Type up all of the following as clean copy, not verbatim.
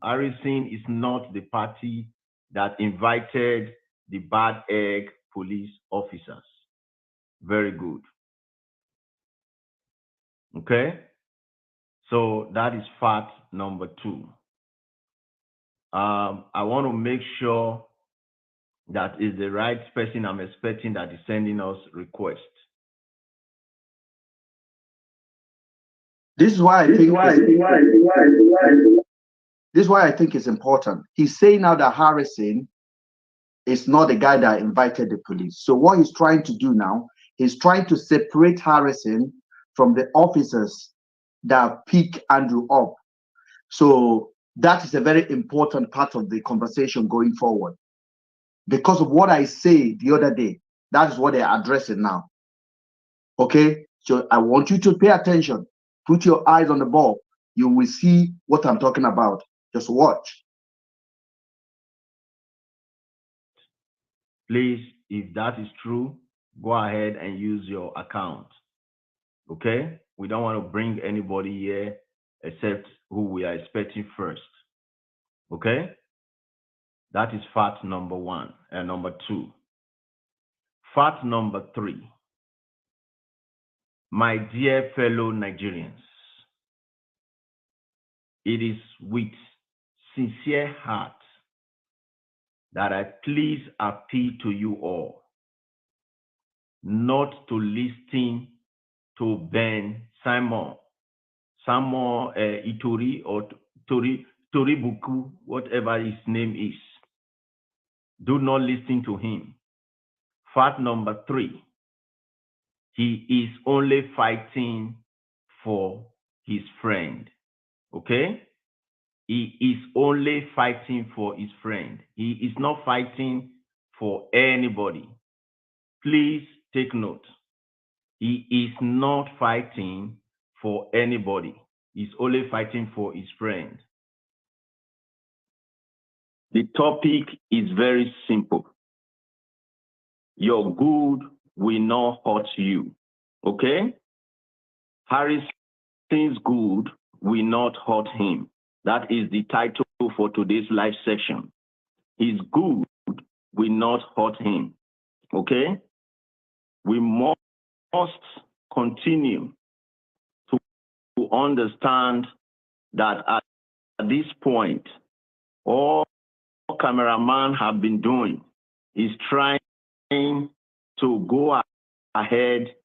Harrison is not the party that invited the bad egg police officers. Very good. Okay? So that is fact number 2. I want to make sure that is the right person I'm expecting that is sending us request. This is why I think it's important. He's saying now that Harrison is not the guy that invited the police. So what he's trying to do now, he's trying to separate Harrison from the officers that pick Andrew up. So that is a very important part of the conversation going forward. Because of what I said the other day, that is what they're addressing now. Okay? So I want you to pay attention. Put your eyes on the ball. You will see what I'm talking about. Just watch. Please, if that is true, go ahead and use your account. Okay? We don't want to bring anybody here except who we are expecting first. Okay? That is fact number 1 and number 2. Fact number 3. My dear fellow Nigerians, it is with sincere heart that I please appeal to you all not to listen to Ben Simon Itori or Toribuku, whatever his name is. Do not listen to him. Fact number 3, he is only fighting for his friend. Okay? He is only fighting for his friend. He is not fighting for anybody. Please take note. He is not fighting for anybody. He's only fighting for his friend. The topic is very simple. Your good will not hurt you. Okay? Harrison's good will not hurt him. That is the title for today's live session. His good will not hurt him. Okay? We must continue to understand that at this point, all cameraman have been doing is trying to go ahead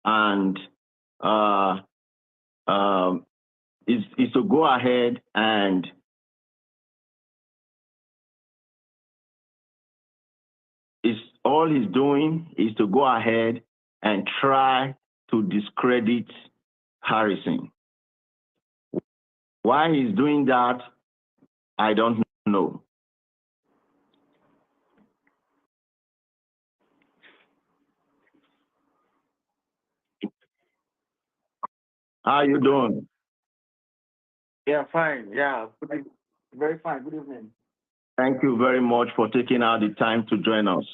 and is to go ahead and all he's doing is to go ahead and try to discredit Harrison. Why he's doing that, I don't know. How are you doing? Yeah, fine. Yeah, very fine. Good evening. Thank you very much for taking out the time to join us.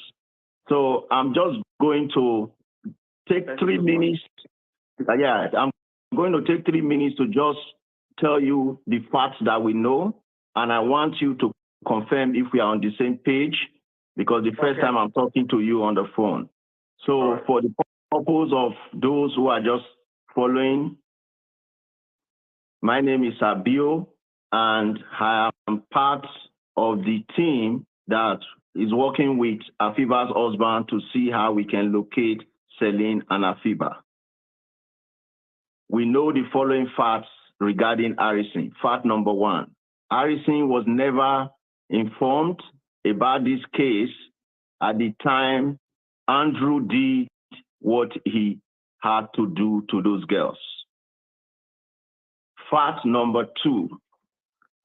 So I'm just going to take 3 minutes. I'm going to take 3 minutes to just tell you the facts that we know, and I want you to confirm if we are on the same page, because the first time I'm talking to you on the phone. So for the purpose of those who are just following, my name is Sir B.O, and I am part of the team that is working with Afiba's husband to see how we can locate Celine and Afiba. We know the following facts regarding Harrison. Fact number 1, Harrison was never informed about this case at the time Andrew did what he had to do to those girls. Fact number 2,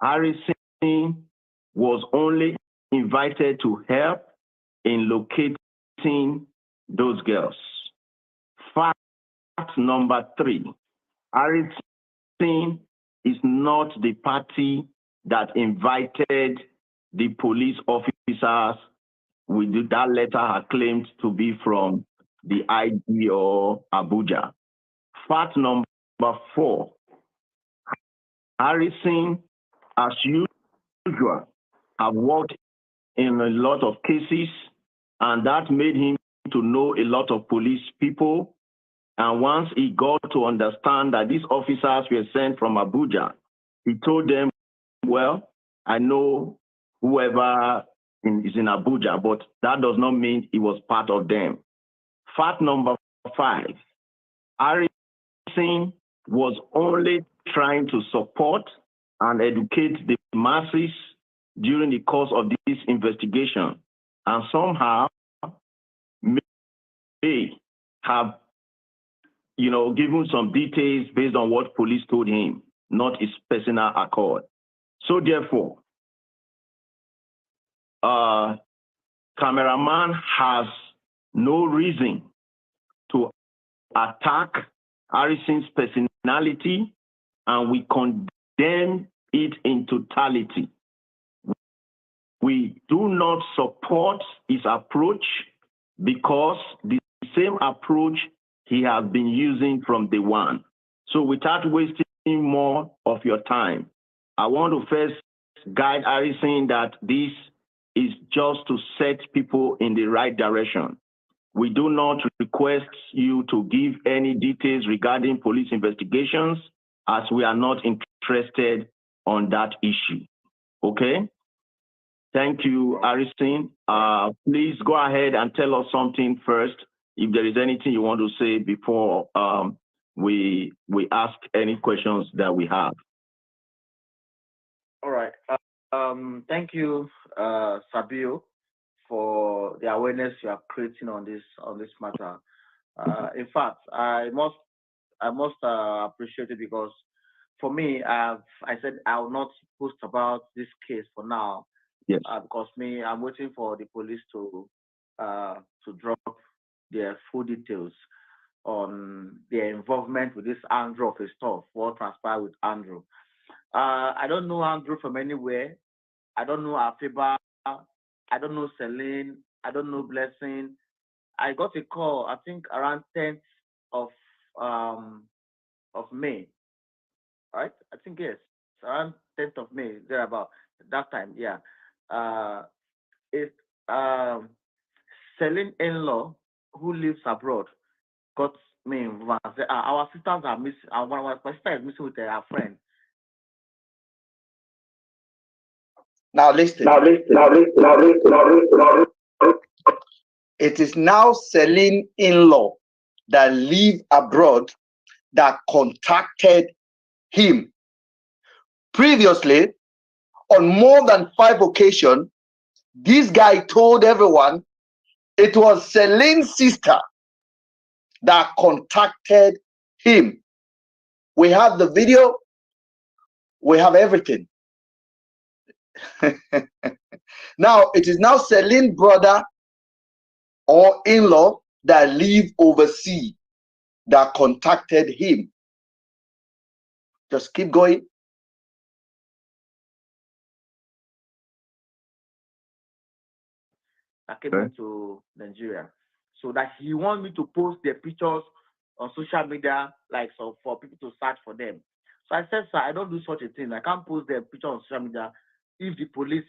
Harrison was only invited to help in locating those girls. Fact number 3, Harrison is not the party that invited the police officers with that letter are claimed to be from the IG or Abuja. Fact number 4, Harrison, as individual have worked in a lot of cases, and that made him to know a lot of police people. And once he got to understand that these officers were sent from Abuja, he told them, well, I know whoever is in Abuja, but that does not mean he was part of them. Fact number 5, Harrison was only trying to support and educate the masses during the course of this investigation, and somehow may have, given some details based on what police told him, not his personal accord. So therefore, cameraman has no reason to attack Harrison's personality, and we condemn it in totality. We do not support his approach because the same approach he has been using from day one. So without wasting more of your time, I want to first guide Harrison that this is just to set people in the right direction. We do not request you to give any details regarding police investigations, as we are not interested on that issue. Okay? Thank you, Harrison. Please go ahead and tell us something first, if there is anything you want to say before we ask any questions that we have. All right. Thank you, Sir B.O, for the awareness you are creating on this matter. In fact, I must appreciate it, because for me, I said I will not post about this case for now. Yes. Because I'm waiting for the police to drop their full details on their involvement with this Andrew of his stuff, what transpired with Andrew. I don't know Andrew from anywhere. I don't know Afiba. I don't know Celine. I don't know Blessing. I got a call, I think around 10th of May, right? I think yes, around 10th of May, thereabout that time, yeah. It's Celine in-law who lives abroad got me involved. Our sisters are missing. One of my sister is missing with her friend. Now listen. It is now Celine in-law that live abroad that contacted him. Previously, on more than 5 occasions, this guy told everyone it was Celine's sister that contacted him. We have the video. We have everything. Now, it is now Celine's brother or in-law that live overseas that contacted him. Just keep going. I came into Nigeria, so that he want me to post their pictures on social media, like so for people to search for them. So I said, sir, I don't do such a thing. I can't post their picture on social media if the police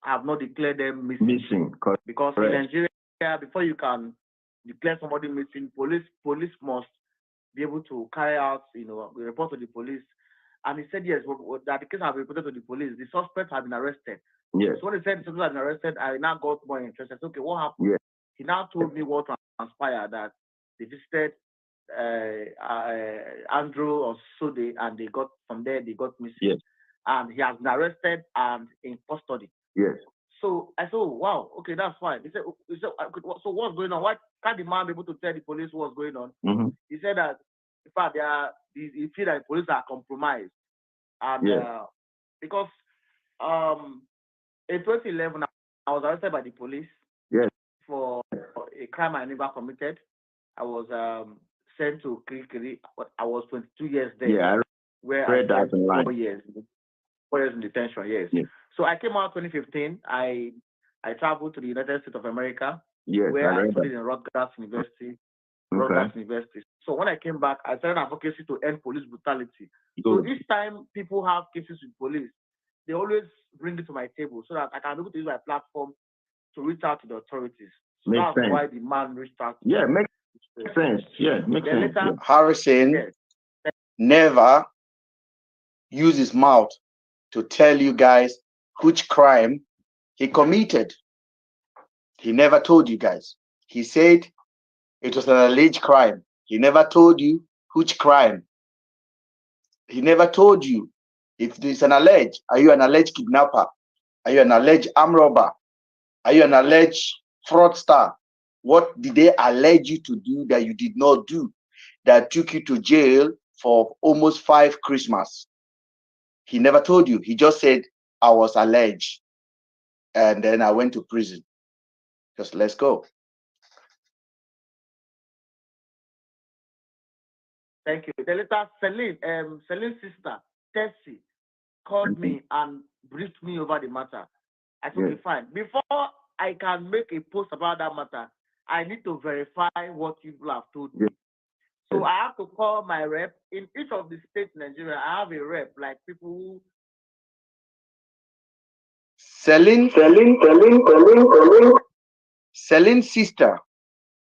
have not declared them missing. Because in Nigeria, before you can declare somebody missing, police must be able to carry out, the report to the police. And he said, yes, that the case has been reported to the police. The suspect has been arrested. Yes. So when he said the suspect has been arrested, I now got more interested. Okay, what happened? Yes. He now told me what transpired, that they visited Andrew or Sode, and they got missing. Yes. And he has been arrested and in custody. Yes. So I said, oh, wow, okay, that's fine. He said, so what's going on? Why can't the man be able to tell the police what's going on? Mm-hmm. He said that, in fact, he feel that the police are compromised. And because in 2011, I was arrested by the police. Yes. For a crime I never committed. I was sent to Kirikiri. I was 22 years there. Yeah, where I spent 4 years in detention. Yes. Yes. So I came out 2015. I traveled to the United States of America. Yes, where I studied in Rutgers University. So when I came back, I started advocacy to end police brutality. So each time people have cases with police, they always bring it to my table so that I can be able to use my platform to reach out to the authorities. So Makes that's sense. why the man reached out. Yeah, makes sense. Yeah, makes Then sense. later, Harrison yes, never used his mouth to tell you guys which crime he committed. He never told you guys. He said it was an alleged crime. He never told you which crime. He never told you if it's an alleged. Are you an alleged kidnapper? Are you an alleged armed robber? Are you an alleged fraudster? What did they allege you to do that you did not do that took you to jail for almost 5 Christmas? He never told you. He just said, I was alleged. And then I went to prison. Just let's go. thank you. Then later, Celine's sister, Tessie, called me and briefed me over the matter. I said, okay, fine. Before I can make a post about that matter, I need to verify what people have told me. So I have to call my rep. In each of the states in Nigeria, I have a rep, like people who Celine's sister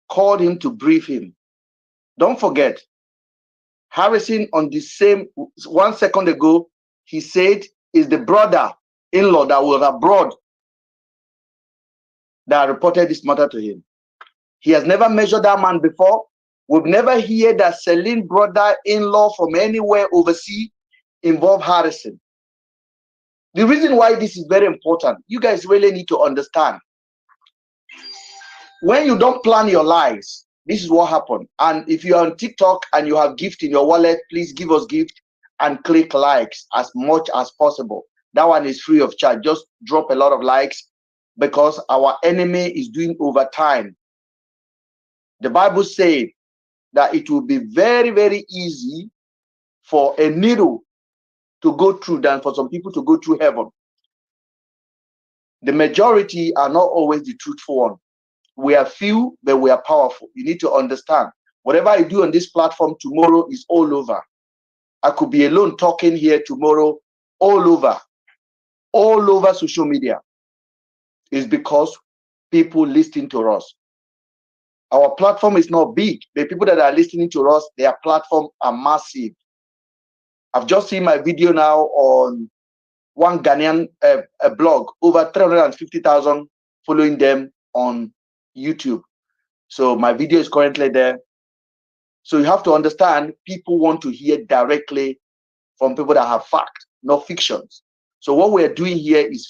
called him to brief him. Don't forget, Harrison on the same 1 second ago, he said is the brother-in-law that was abroad that reported this matter to him. He has never measured that man before. We've never heard that Celine brother-in-law from anywhere overseas involved Harrison. The reason why this is very important, you guys really need to understand. When you don't plan your lives, this is what happened. And if you're on TikTok and you have gift in your wallet, please give us gift and click likes as much as possible. That one is free of charge. Just drop a lot of likes because our enemy is doing overtime. The Bible says that it will be very, very easy for a needle to go through than for some people to go through heaven. The majority are not always the truthful one. We are few, but we are powerful. You need to understand. Whatever I do on this platform tomorrow is all over. I could be alone talking here tomorrow, all over social media. It's because people listen to us. Our platform is not big. The people that are listening to us, their platform are massive. I've just seen my video now on one Ghanaian blog, over 350,000 following them on YouTube. So my video is currently there. So you have to understand, people want to hear directly from people that have fact, not fictions. So what we're doing here is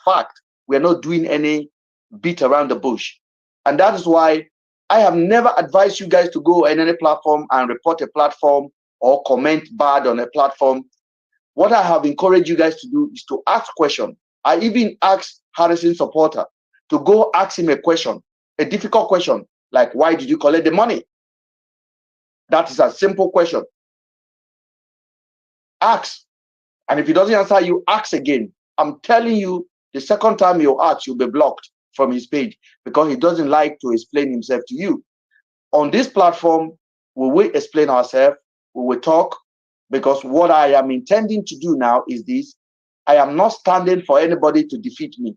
fact. We're not doing any beat around the bush. And that is why I have never advised you guys to go on any platform and report a platform or comment bad on a platform. What I have encouraged you guys to do is to ask questions. I even asked Harrison supporter to go ask him a question, a difficult question, like, why did you collect the money? That is a simple question. Ask. And if he doesn't answer you, ask again. I'm telling you, the second time you ask, you'll be blocked from his page because he doesn't like to explain himself to you. On this platform, we will explain ourselves, we will talk, because what I am intending to do now is this. I am not standing for anybody to defeat me.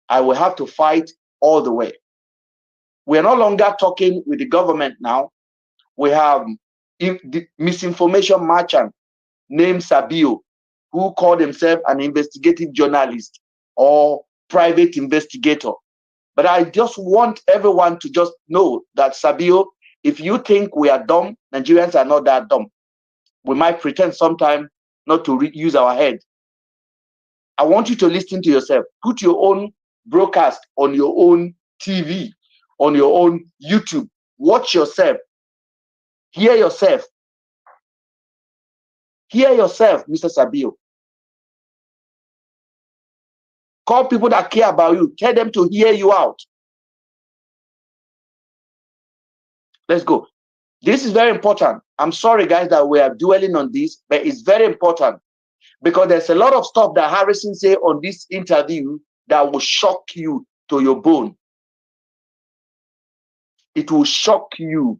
I will have to fight all the way. We are no longer talking with the government now. We have the misinformation merchant named Sir B.O, who called himself an investigative journalist or private investigator. But I just want everyone to just know that Sir B.O, if you think we are dumb, Nigerians are not that dumb. We might pretend sometimes not to use our head. I want you to listen to yourself. Put your own broadcast on your own TV, on your own YouTube. Watch yourself. Hear yourself. Hear yourself, Mr. Sir B.O. Call people that care about you. Tell them to hear you out. Let's go. This is very important. I'm sorry, guys, that we are dwelling on this, but it's very important because there's a lot of stuff that Harrison said on this interview that will shock you to your bone. It will shock you.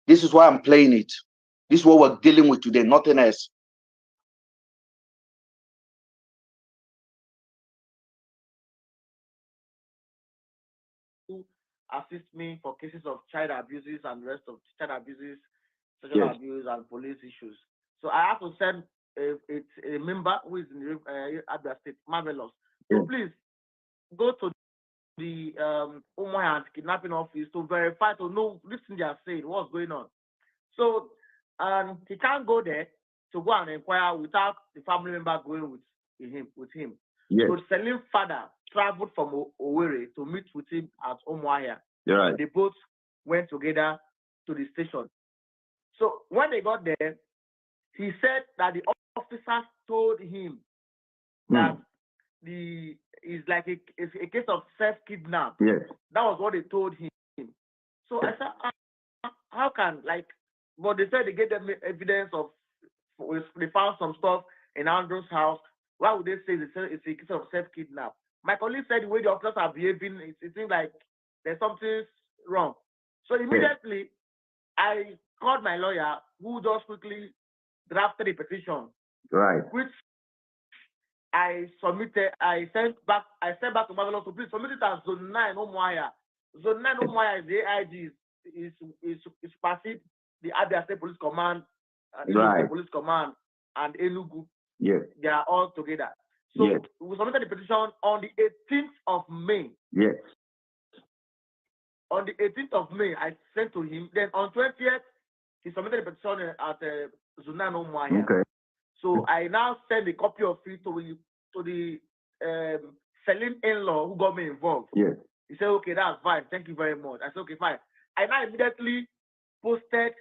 This is why I'm playing it. This is what we're dealing with today, nothing else. assist me for cases of child abuses and rest of child abuses, sexual abuse, and police issues. So I have to send a member who is in Abia State, Marvelous. So please go to the Umuahia kidnapping office to verify, to know this thing they are saying, what's going on. So he can't go there to go and inquire without the family member going with him. Yes. So Selim's father traveled from Owerri to meet with him at Umuahia. Right. They both went together to the station. So when they got there, he said that the officers told him that it's like a case of self-kidnap. Yes. That was what they told him. So I said, how can, like, but they said they gave them evidence of, they found some stuff in Andrew's house. Why would they say it's a case of self-kidnap? My colleague said the way the officers are behaving, it seems like there's something wrong. So immediately, I called my lawyer, who just quickly drafted a petition. Right. Which I submitted. I sent back to Marvelous to please submit it as Zone 9 Umuahia. Zone 9 Umuahia is the AIG is supersede the Abia State Police Command, right. Police Command, and Enugu. Yes. They are all together. So we submitted the petition on the 18th of May. Yes. On the 18th of May, I sent to him. Then on 20th, he submitted the petition at Zone 9 Umuahia. Okay. So I now send a copy of it to the Selim in-law who got me involved. Yes. He said, okay, that's fine. Thank you very much. I said, okay, fine. I now immediately posted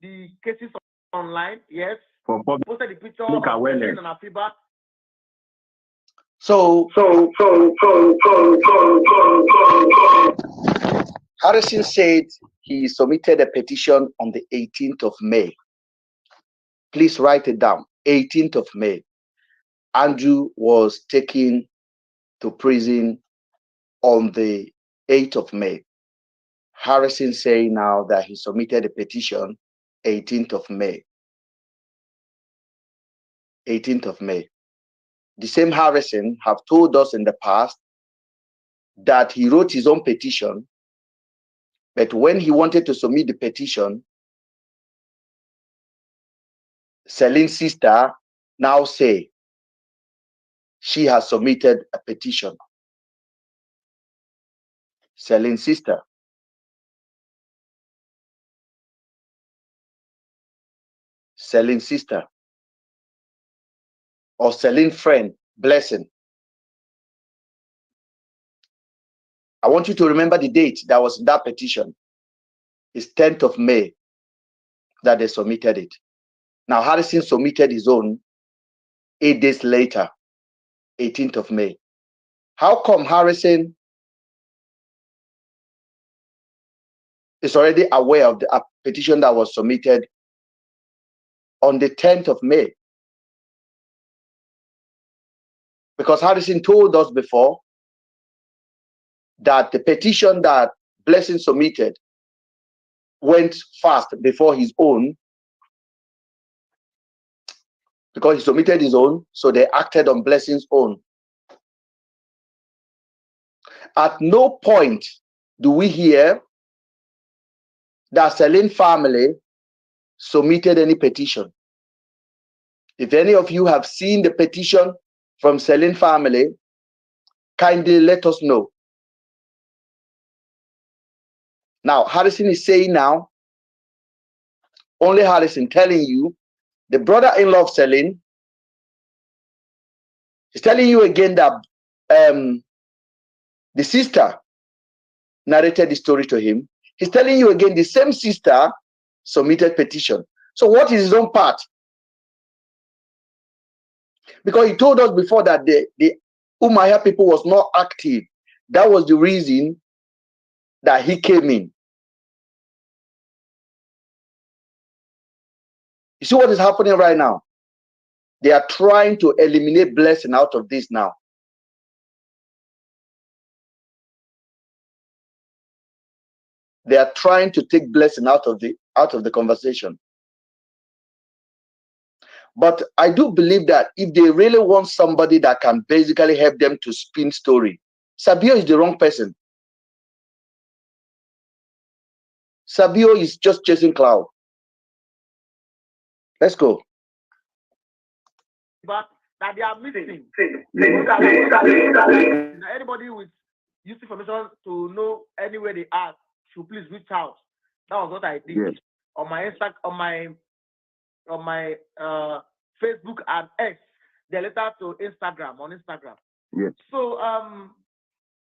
the cases online. Yes. Posted the picture of Selim and Afiba. So Harrison said he submitted a petition on the 18th of May. Please write it down. 18th of May. Andrew was taken to prison on the 8th of May. Harrison saying now that he submitted a petition 18th of May. 18th of May. The same Harrison have told us in the past that he wrote his own petition, but when he wanted to submit the petition, Selim's sister now say she has submitted a petition. Selim's sister. Selim's sister. Or Selim's friend, Blessing. I want you to remember the date that was in that petition. It's 10th of May that they submitted it. Now, Harrison submitted his own 8 days later, 18th of May. How come Harrison is already aware of the petition that was submitted on the 10th of May? Because Harrison told us before that the petition that Blessing submitted went fast before his own, because he submitted his own, so they acted on Blessing's own. At no point do we hear that Selim family submitted any petition. If any of you have seen the petition from Selim family, kindly let us know. Now, Harrison is saying now, only Harrison telling you, the brother-in-law of Selim is telling you again that the sister narrated the story to him. He's telling you again the same sister submitted petition. So what is his own part? Because he told us before that the Umuahia people was not active. That was the reason that he came in. You see what is happening right now? They are trying to eliminate Blessing out of this now. They are trying to take Blessing out of the conversation. But I do believe that if they really want somebody that can basically help them to spin story, Sir B.O is the wrong person. Sir B.O is just chasing cloud. Let's go. But that they are missing. Anybody with useful information to know anywhere they are should please reach out. That was what I did on my on my Facebook and X. They later to Instagram on Instagram. Yes. So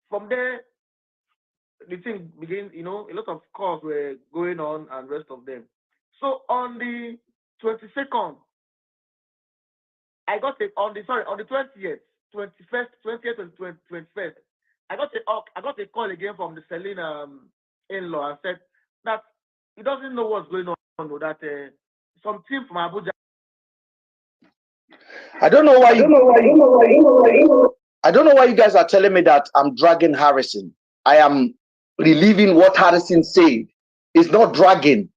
from there the thing began. A lot of calls were going on and rest of them. So on the 22nd, I got it on the 20th, 21st, 20th and 21st. I got a call again from the Celine in-law and said that he doesn't know what's going on. That some team from Abuja. I don't know why you guys are telling me that I'm dragging Harrison. I am relieving what Harrison said. It's not dragging.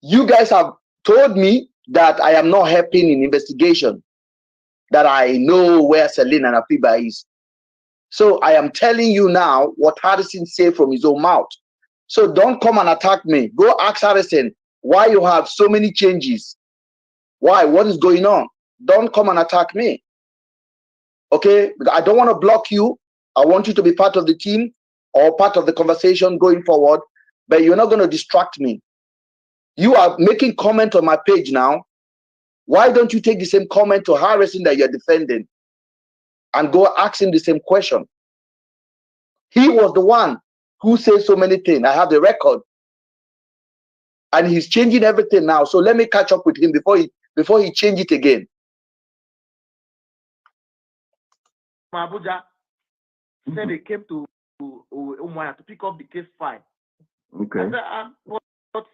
You guys have told me that I am not helping in investigation, that I know where Celine and Afiba is. So I am telling you now what Harrison said from his own mouth. So don't come and attack me. Go ask Harrison why you have so many changes. Why? What is going on? Don't come and attack me. Okay? I don't want to block you. I want you to be part of the team or part of the conversation going forward, but you're not going to distract me. You are making comment on my page now. Why don't you take the same comment to Harrison that you're defending and go ask him the same question? He was the one who said so many things. I have the record. And he's changing everything now. So let me catch up with him before he change it again. Abuja said they came to Umuahia to pick up the case file. Okay. I said, but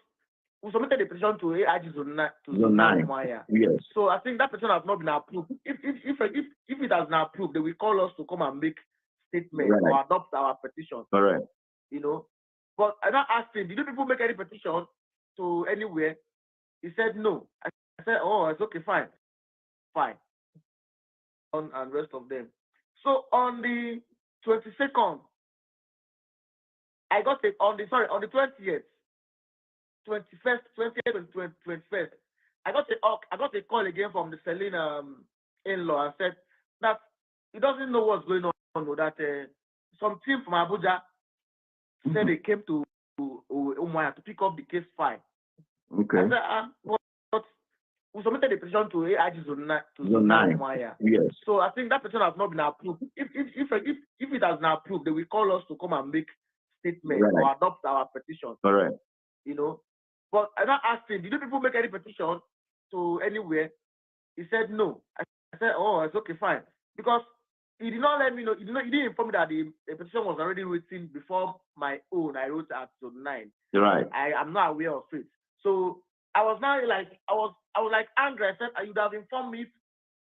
we submitted the petition to AIG Zone 9 Umuahia. Yes. So I think that petition has not been approved. If it has been approved, they will call us to come and make statements or adopt our petition. Correct. But I now asked him, did you people make any petition to anywhere? He said no. I said, oh, it's okay, fine. And rest of them. So on the 22nd, I got it on the 20th, 21st, 20th and 21st. I got a call again from the Celine in-law and said that he doesn't know what's going on. That some team from Abuja said they came to Umuahia to pick up the case file. Okay. I said, but we submitted the petition to AIG Zone 9 Umuahia. Yes. So I think that petition has not been approved. If it has been approved, they will call us to come and make statements or adopt our petition. Correct. But I now asked him, did you people make any petition to anywhere? He said no. I said, oh, it's okay, fine. Because he did not let me know, he didn't inform me that the petition was already written before my own. I wrote at Zone 9. You're right. I'm not aware of it. So I was now like, I was like angry. I said, you would have informed me if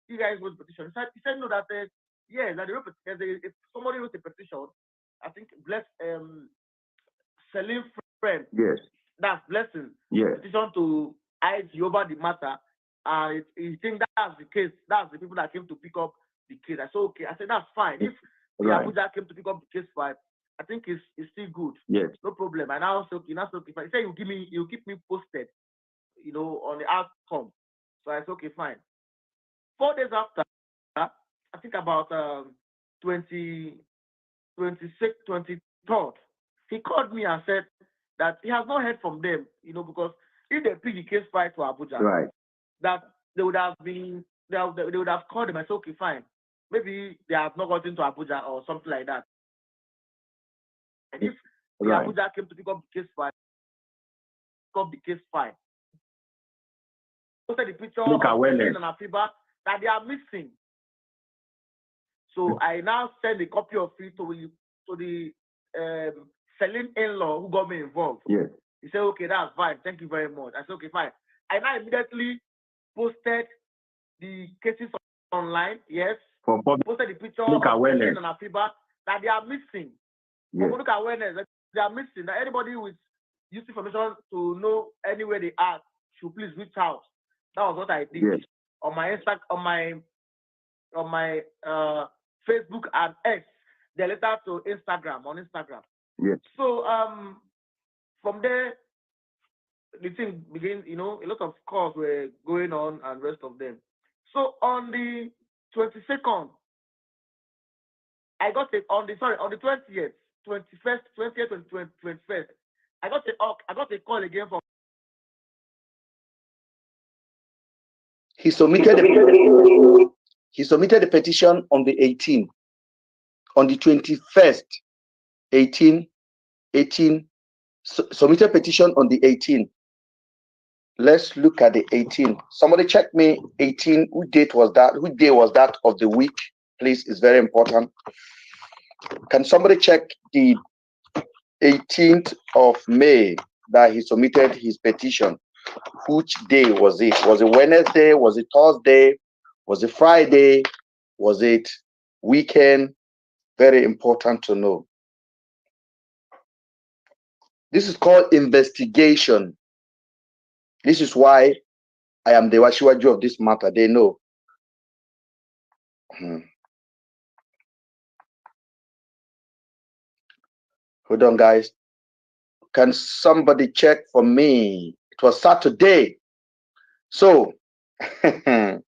you guys wrote a petition. He said no, that yes, that if somebody wrote a petition, I think Celine friend. Yes. That's blessing. Yes. Petition to IG over the matter. You think that's the case? That's the people that came to pick up the case. I said okay. I said that's fine. If the Abuja came to pick up the case file, I think it's still good. Yes. No problem. And I also okay. That's okay. He said you keep me posted, on the outcome. So I said okay, fine. 4 days after, I think about 26th, 23rd, he called me and said that he has not heard from them, because if they pick the case file to Abuja, that they would have called him. I said, okay, fine. Maybe they have not gotten to Abuja or something like that. And if the Abuja came to pick up the case file, posted the picture of Celine and Afiba that they are missing. So I now send a copy of it to the Celine in-law who got me involved. Yes. He said, okay, that's fine. Thank you very much. I said, okay, fine. I now immediately posted the cases online. Yes. Posted the picture of Celine and Afiba that they are missing. Yes. For public awareness, that they are missing. That anybody with useful information to know anywhere they are should please reach out. That was what I did. Yes. On my Facebook and X. They later to Instagram on Instagram. Yes. So from there, the thing begins, a lot of calls were going on and rest of them. So on the 22nd, I got it on the 20th, 21st, 20th, 21st. I got a call again from. He submitted the petition on the 18th. On the 21st, 18, submitted petition on the 18th. Let's look at the 18th. Somebody check me 18. Which date was that? Which day was that of the week? Please, it's very important. Can somebody check the 18th of May that he submitted his petition? Which day was it? Was it Wednesday? Was it Thursday? Was it Friday? Was it weekend? Very important to know. This is called investigation. This is why I am the Washiwaju of this matter. They know. Hold on, guys. Can somebody check for me? It was Saturday. So, I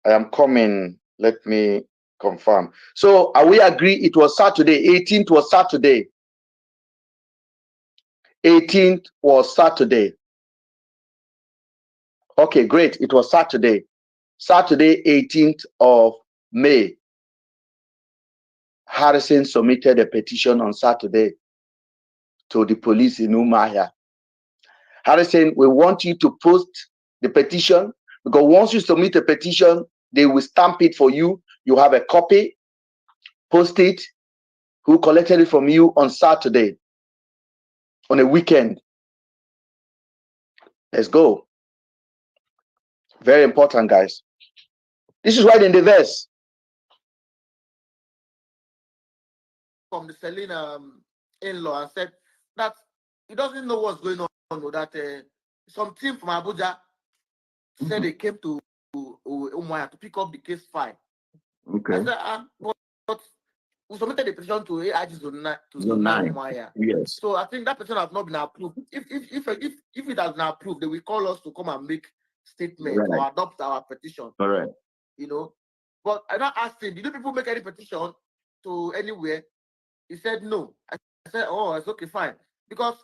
am coming. Let me confirm. So, are we agree it was Saturday? 18th was Saturday. 18th was Saturday. Okay, great. It was Saturday. Saturday, 18th of May. Harrison submitted a petition on Saturday to the police in Umuahia. Harrison, we want you to post the petition, because once you submit a petition, they will stamp it for you. You have a copy, post it. Who collected it from you on Saturday, on a weekend? Let's go. Very important, guys. This is right in the verse. From the Celine in-law and said that he doesn't know what's going on, that some team from Abuja said they came to Umuahia to pick up the case file. Okay. I said, but we submitted the petition to AIG Zone 9 Umuahia. Yes. So I think that petition has not been approved. If it has been approved, they will call us to come and make statements or adopt our petition. Correct. But I not asked him, did you people make any petition to anywhere? He said no. I said, oh, it's okay, fine. Because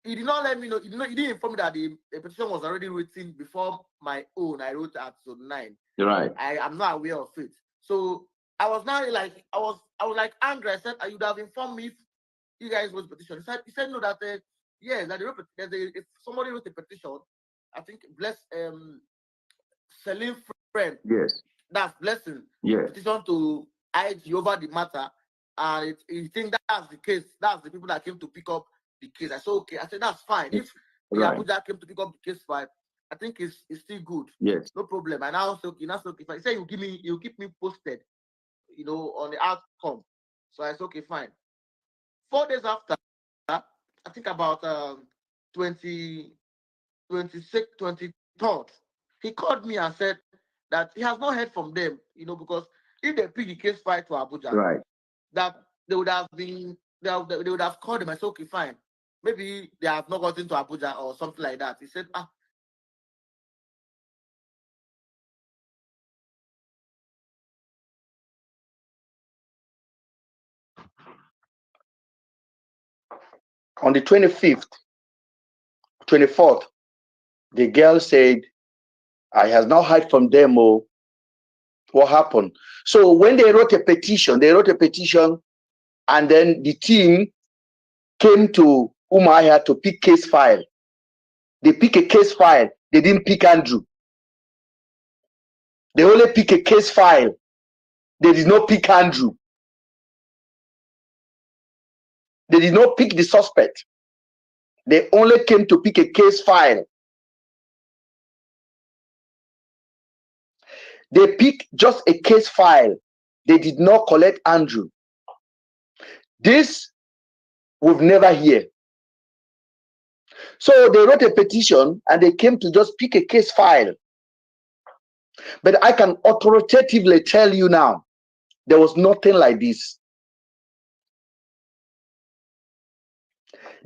he did not let me know, he didn't inform me that the petition was already written before my own. I wrote at Zone 9. Right. I'm not aware of it. So I was now like, I was like angry. I said, you would have informed me if you guys wrote the petition. He said no, that yes, that if somebody wrote a petition, I think Celine friend. Yes. That's Blessing. Yes. Petition to IG over the matter. And you think that's the case, that's the people that came to pick up the case. I said, okay. I said, that's fine. If the Abuja came to pick up the case file, I think it's still good. Yes. No problem. And now, so okay, if I say you keep me posted, on the outcome. So I said, okay, fine. 4 days after, I think about 26th, 23rd, he called me and said that he has not heard from them, because if they pick the case file to Abuja, right, that they would have called him. I said, okay, fine. Maybe they have not gotten to Abuja or something like that. He said, On the 25th, 24th, the girl said, I has not heard from them. Oh, what happened? So when they wrote a petition, and then the team came to Umuahia to pick case file. They pick a case file. They didn't pick Andrew. They only pick a case file. They did not pick Andrew. They did not pick the suspect. They only came to pick a case file. They picked just a case file. They did not collect Andrew. This we've never hear. So they wrote a petition and they came to just pick a case file. But I can authoritatively tell you now, there was nothing like this.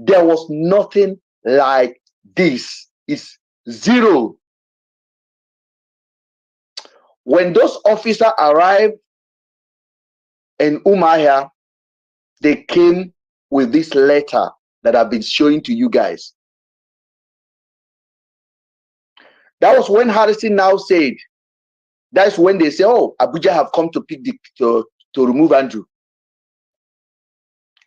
There was nothing like this. It's zero. When those officers arrived in Umahia, they came with this letter that I've been showing to you guys. That was when Harrison now said, that's when they say, oh, Abuja have come to pick to remove Andrew.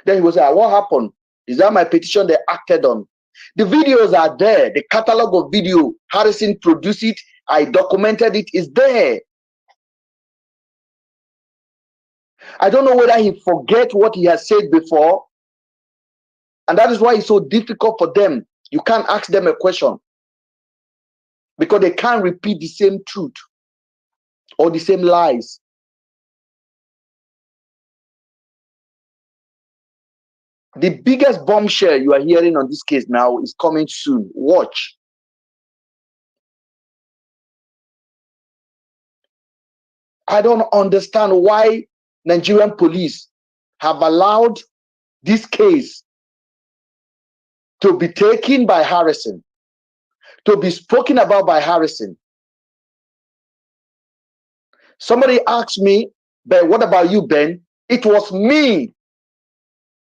Then he was like, what happened? Is that my petition they acted on? The videos are there. The catalog of video, Harrison produced it. I documented it. Is there. I don't know whether he forget what he has said before. And that is why it's so difficult for them. You can't ask them a question. Because they can't repeat the same truth or the same lies. The biggest bombshell you are hearing on this case now is coming soon. Watch. I don't understand why Nigerian police have allowed this case to be taken by Harrison, to be spoken about by Harrison. Somebody asked me, Ben, what about you, Ben? It was me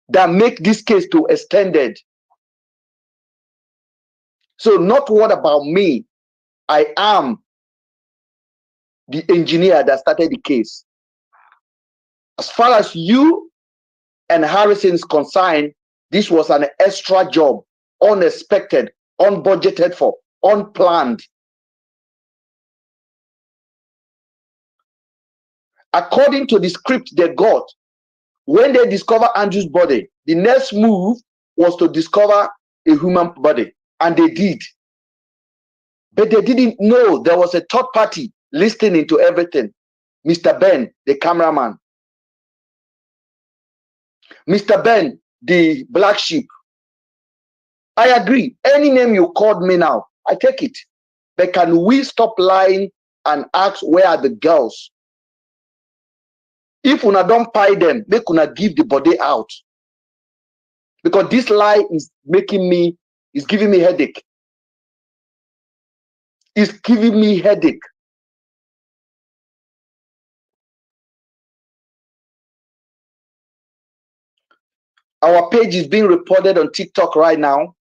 that make this case to extended. So not what about me. I am the engineer that started the case. As far as you and Harrison is concerned, this was an extra job, unexpected, unbudgeted for, unplanned. According to the script they got, when they discover Andrew's body, the next move was to discover a human body, and they did. But they didn't know there was a third party listening to everything. Mr. Ben, the cameraman. Mr. Ben, the black sheep. I agree. Any name you called me now, I take it. But can we stop lying and ask where are the girls? If una don't pay them, they could not give the body out. Because this lie is giving me headache. It's giving me headache. Our page is being reported on TikTok right now.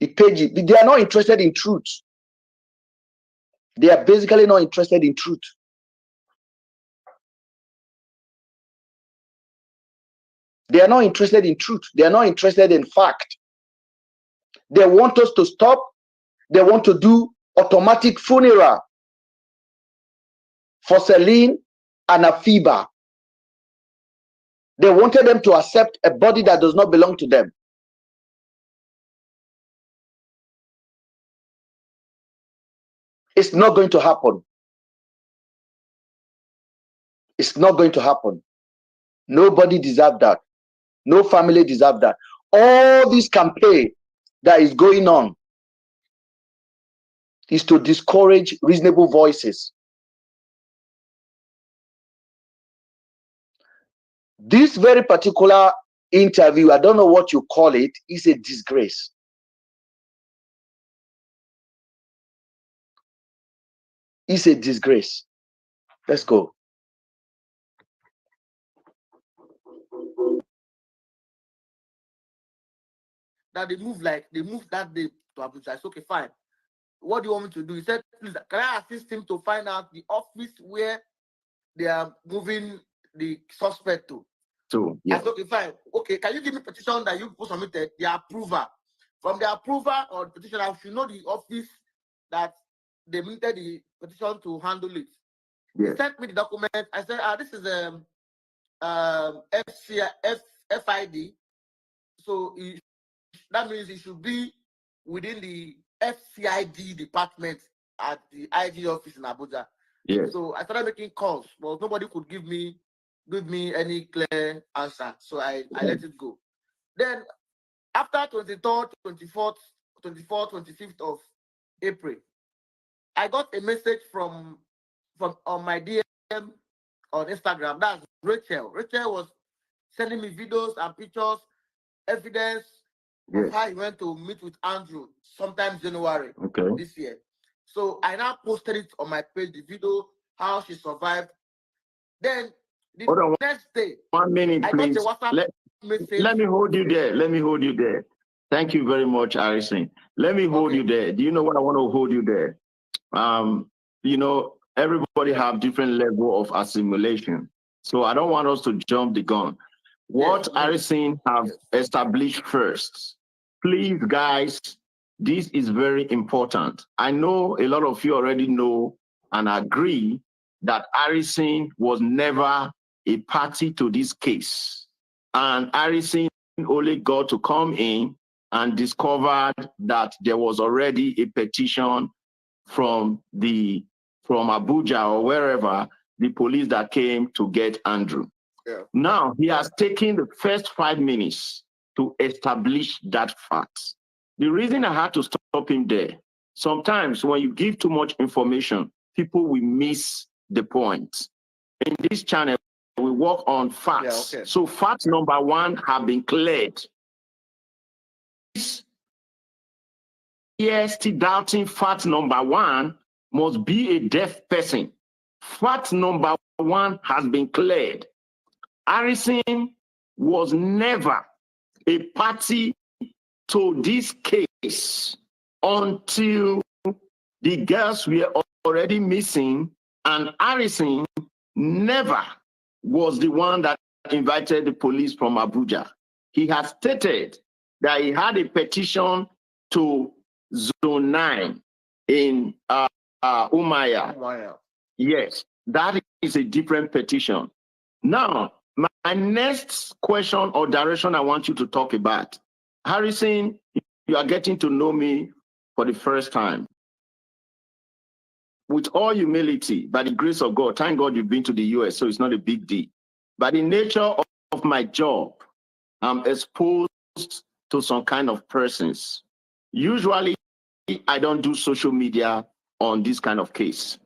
They are not interested in truth. They are basically not interested in truth. They are not interested in truth. They are not interested in fact. They want us to stop. They want to do automatic funeral for Celine and Afiba. They wanted them to accept a body that does not belong to them. It's not going to happen. It's not going to happen. Nobody deserves that. No family deserves that. All this campaign that is going on is to discourage reasonable voices. This very particular interview, I don't know what you call it, is a disgrace. It's a disgrace. Let's go. That they moved that day to Abuja. I said, okay, fine. What do you want me to do? He said, please, can I assist him to find out the office where they are moving the suspect to? So, yeah. I said, okay, fine. Okay, can you give me petition that you submitted, the approver? From the approver or petition, I should know the office that they minted the petition to handle it. Yeah. He sent me the document. I said, this is FID. So that means it should be within the FCID department at the IG office in Abuja. Yeah. So I started making calls, but nobody could give me any clear answer. So I let it go. Then after 23rd, 24th, 25th of April, I got a message from on my DM on Instagram. That's Rachel. Rachel was sending me videos and pictures evidence of how he went to meet with Andrew sometime January this year. So I now posted it on my page, the video, how she survived. Then the next day, 1 minute, please. Let me hold you there. Let me hold you there. Thank you very much, Harrison. Let me hold you there. Do you know what I want to hold you there? You know, everybody have different level of assimilation. So I don't want us to jump the gun. What Harrison have established first, please, guys, this is very important. I know a lot of you already know and agree that Harrison was never a party to this case. And Harrison only got to come in and discovered that there was already a petition from Abuja or wherever, the police that came to get Andrew. Now, he has taken the first 5 minutes to establish that fact. The reason I had to stop him there, sometimes when you give too much information, people will miss the point. In this channel, we work on facts. So fact number 1 have been cleared. Yes, still doubting fact number 1 must be a deaf person. Fact number 1 has been cleared. Harrison was never a party to this case until the girls were already missing, and Harrison never was the one that invited the police from Abuja. He has stated that he had a petition to Zone 9 in Umaya. Yes, that is a different petition. Now, my next question or direction I want you to talk about. Harrison, you are getting to know me for the first time. With all humility, by the grace of God, thank God you've been to the US, so it's not a big deal. By the nature of my job, I'm exposed to some kind of persons. Usually, I don't do social media on this kind of case.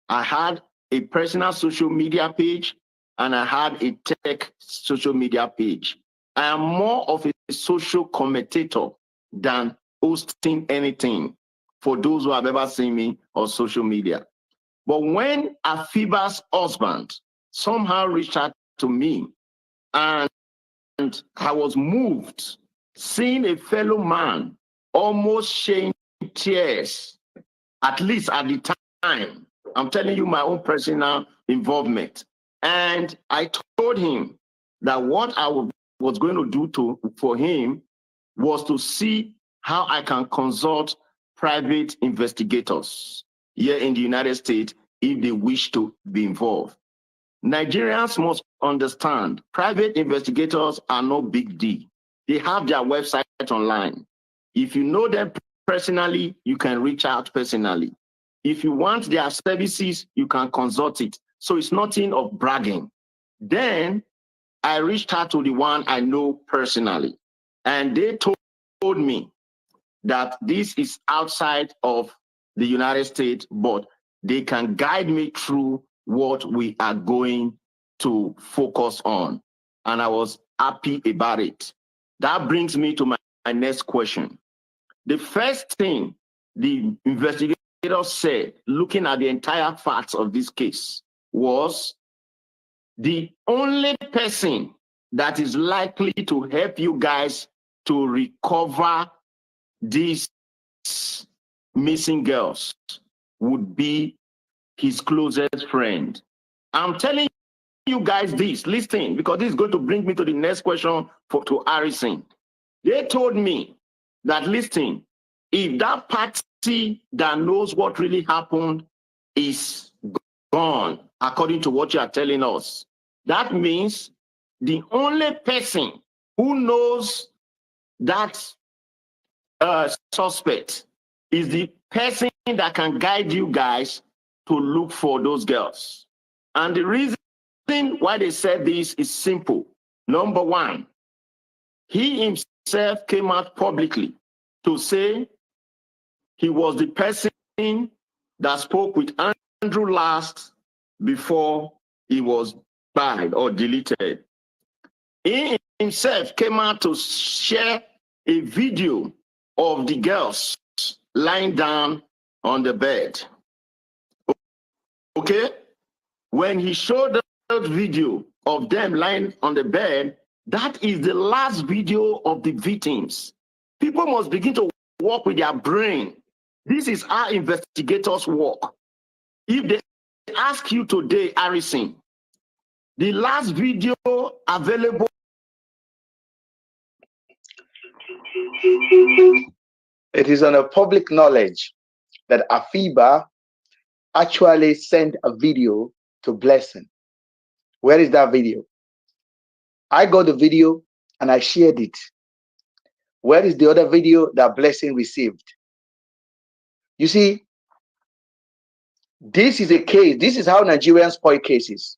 I had a personal social media page and I had a tech social media page. I am more of a social commentator than hosting anything for those who have ever seen me on social media. But when Afiba's husband somehow reached out to me and I was moved seeing a fellow man almost shedding tears, at least at the time. I'm telling you my own personal involvement. And I told him that what I was going to do for him was to see how I can consult private investigators here in the United States if they wish to be involved. Nigerians must understand private investigators are no big deal. They have their website online. If you know them personally, you can reach out personally. If you want their services, you can consult it. So it's nothing of bragging. Then I reached out to the one I know personally, and they told me that this is outside of the United States, but they can guide me through what we are going to focus on. And I was happy about it. That brings me to my next question. The first thing the investigator said, looking at the entire facts of this case, was the only person that is likely to help you guys to recover these missing girls would be his closest friend. I'm telling you guys this, listen, because this is going to bring me to the next question to Harrison. They told me that, listen, if that party that knows what really happened is gone, according to what you are telling us, that means the only person who knows that suspect is the person that can guide you guys to look for those girls. And the reason why they said this is simple. Number one, he himself came out publicly to say he was the person that spoke with Andrew last before he was banned or deleted. He himself came out to share a video of the girls lying down on the bed. Okay? When he showed that video of them lying on the bed, that is the last video of the victims. People must begin to work with their brain. This is how investigators work. If they ask you today, Harrison, the last video available. It is on a public knowledge that Afiba actually sent a video to Blessing. Where is that video? I got the video and I shared it. Where is the other video that Blessing received? You see, this is a case. This is how Nigerians spoil cases.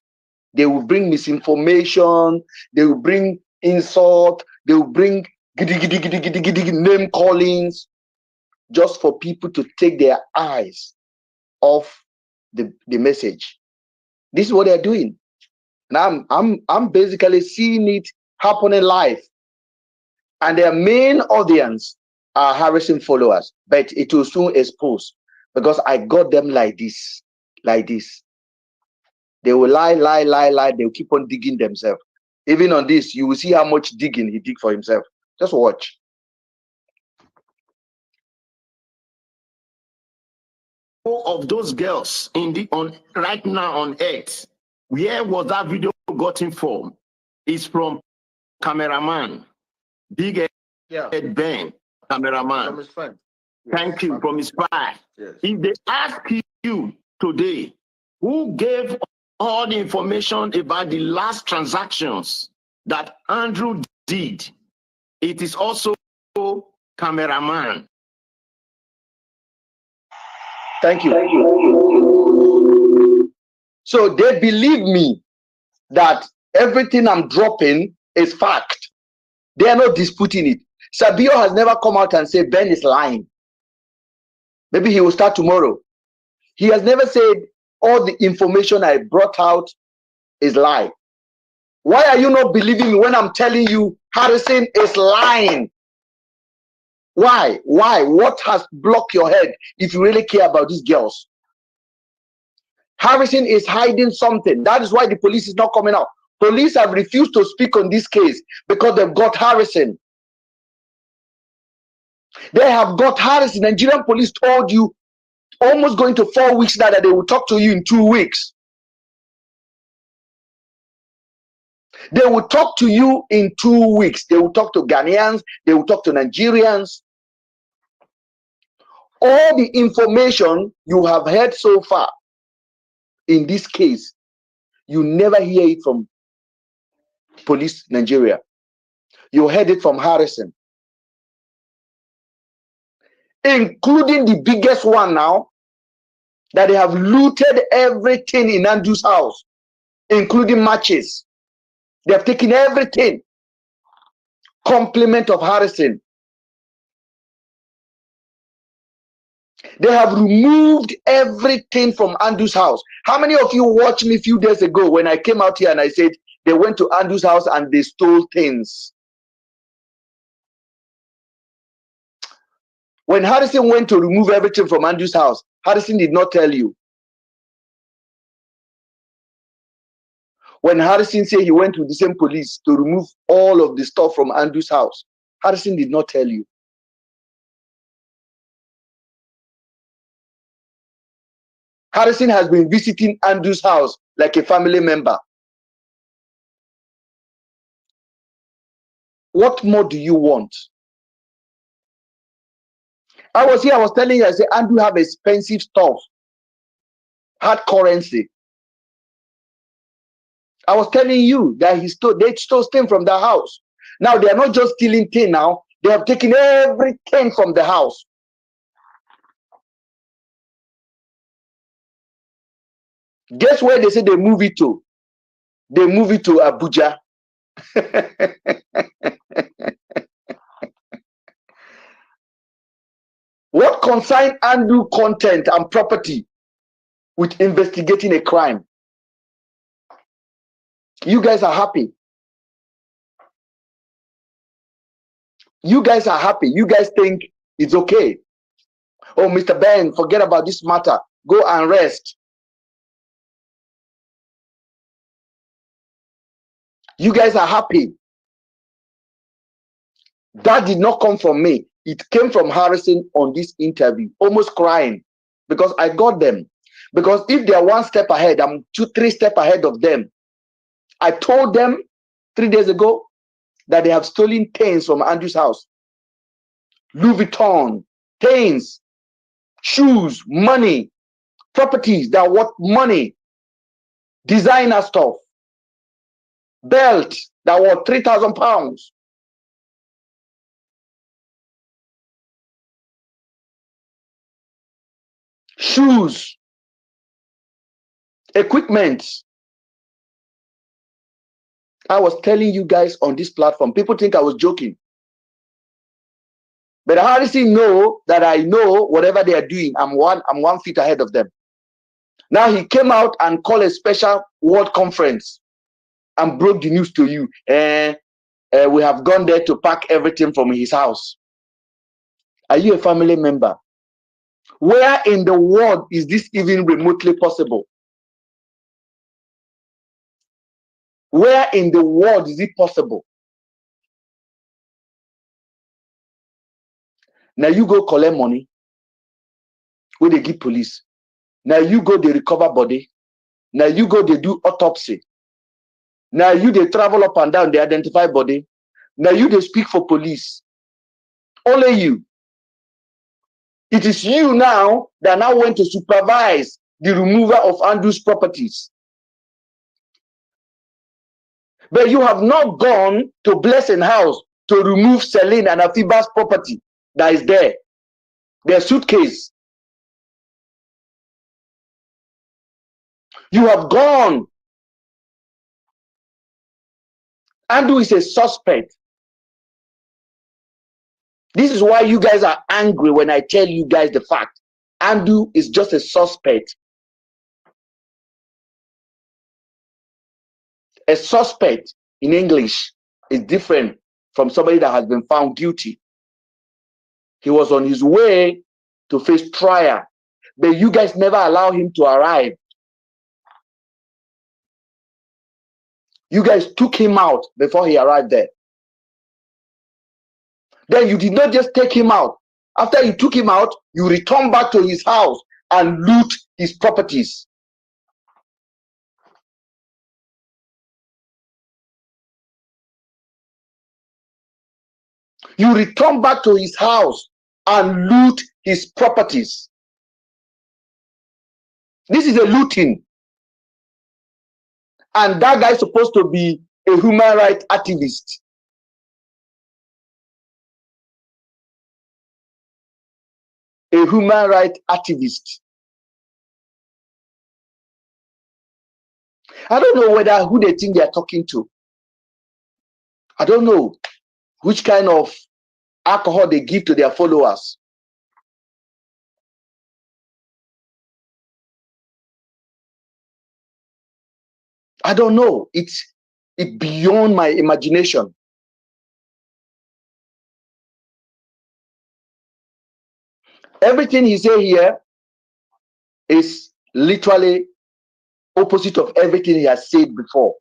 They will bring misinformation. They will bring insult. They will bring name callings just for people to take their eyes off the message. This is what they're doing. And I'm basically seeing it happening live. And their main audience are Harrison followers, but it will soon expose because I got them like this, like this. They will lie. They'll keep on digging themselves. Even on this, you will see how much digging he did for himself. Just watch. Of those girls right now on Earth, where was that video gotten from? It's from cameraman, big head Ben, cameraman. From his friend. Yes. Thank you, from his spy. Yes. If they ask you today, who gave all the information about the last transactions that Andrew did, it is also cameraman. Thank you. So they believe me that everything I'm dropping is fact. They are not disputing it. Sir B.O has never come out and said Ben is lying. Maybe he will start tomorrow. He has never said all the information I brought out is lie. Why are you not believing me when I'm telling you Harrison is lying? Why? What has blocked your head if you really care about these girls? Harrison is hiding something. That is why the police is not coming out. Police have refused to speak on this case because they've got Harrison. They have got Harrison. Nigerian police told you almost going to 4 weeks now that they will talk to you in 2 weeks. They will talk to you in 2 weeks. They will talk to Ghanaians. They will talk to Nigerians. All the information you have heard so far in this case, you never hear it from police Nigeria. You heard it from Harrison, including the biggest one now, that they have looted everything in Andrew's house, including matches. They have taken everything. Compliment of Harrison. They have removed everything from Andrew's house. How many of you watched me a few days ago when I came out here and I said they went to Andrew's house and they stole things? When Harrison went to remove everything from Andrew's house, Harrison did not tell you. When Harrison said he went to the same police to remove all of the stuff from Andrew's house, Harrison did not tell you. Harrison has been visiting Andrew's house like a family member. What more do you want? I was here, I was telling you, I said, Andrew have expensive stuff, hard currency. I was telling you that they stole things from the house. Now they are not just stealing things now, they have taken everything from the house. Guess where they say they move it to? They move it to Abuja. What concern Andrew content and property with investigating a crime? You guys are happy. You guys are happy. You guys think it's okay. Oh, Mr. Ben, forget about this matter. Go and rest. You guys are happy. That did not come from me. It came from Harrison on this interview, almost crying because I got them. Because if they are one step ahead, I'm 2-3 steps ahead of them. I told them 3 days ago that they have stolen things from Andrew's house. Louis Vuitton, things, shoes, money, properties that worth money, designer stuff, belt that worth £3,000. Shoes, equipment. I was telling you guys on this platform, people think I was joking. But Harrison know that I know whatever they are doing, I'm 1 feet ahead of them. Now he came out and called a special world conference and broke the news to you. We have gone there to pack everything from his house. Are you a family member? Where in the world is this even remotely possible? Where in the world is it possible? Now you go collect money where they give police. Now you go they recover body. Now you go they do autopsy. Now you they travel up and down, they identify body. Now you they speak for police. Only you. It is you now that now went to supervise the removal of Andrew's properties. But you have not gone to Blessing House to remove Celine and Afiba's property that is there. Their suitcase. You have gone. Andrew is a suspect. This is why you guys are angry when I tell you guys the fact. Andrew is just a suspect. A suspect in English is different from somebody that has been found guilty. He was on his way to face trial, but you guys never allow him to arrive. You guys took him out before he arrived there. Then you did not just take him out. After you took him out, you returned back to his house and loot his properties. You return back to his house and loot his properties. This is a looting. And that guy is supposed to be a human rights activist. A human rights activist. I don't know who they think they are talking to. I don't know which kind of alcohol they give to their followers. I don't know. It's beyond my imagination. Everything he said here is literally opposite of everything he has said before.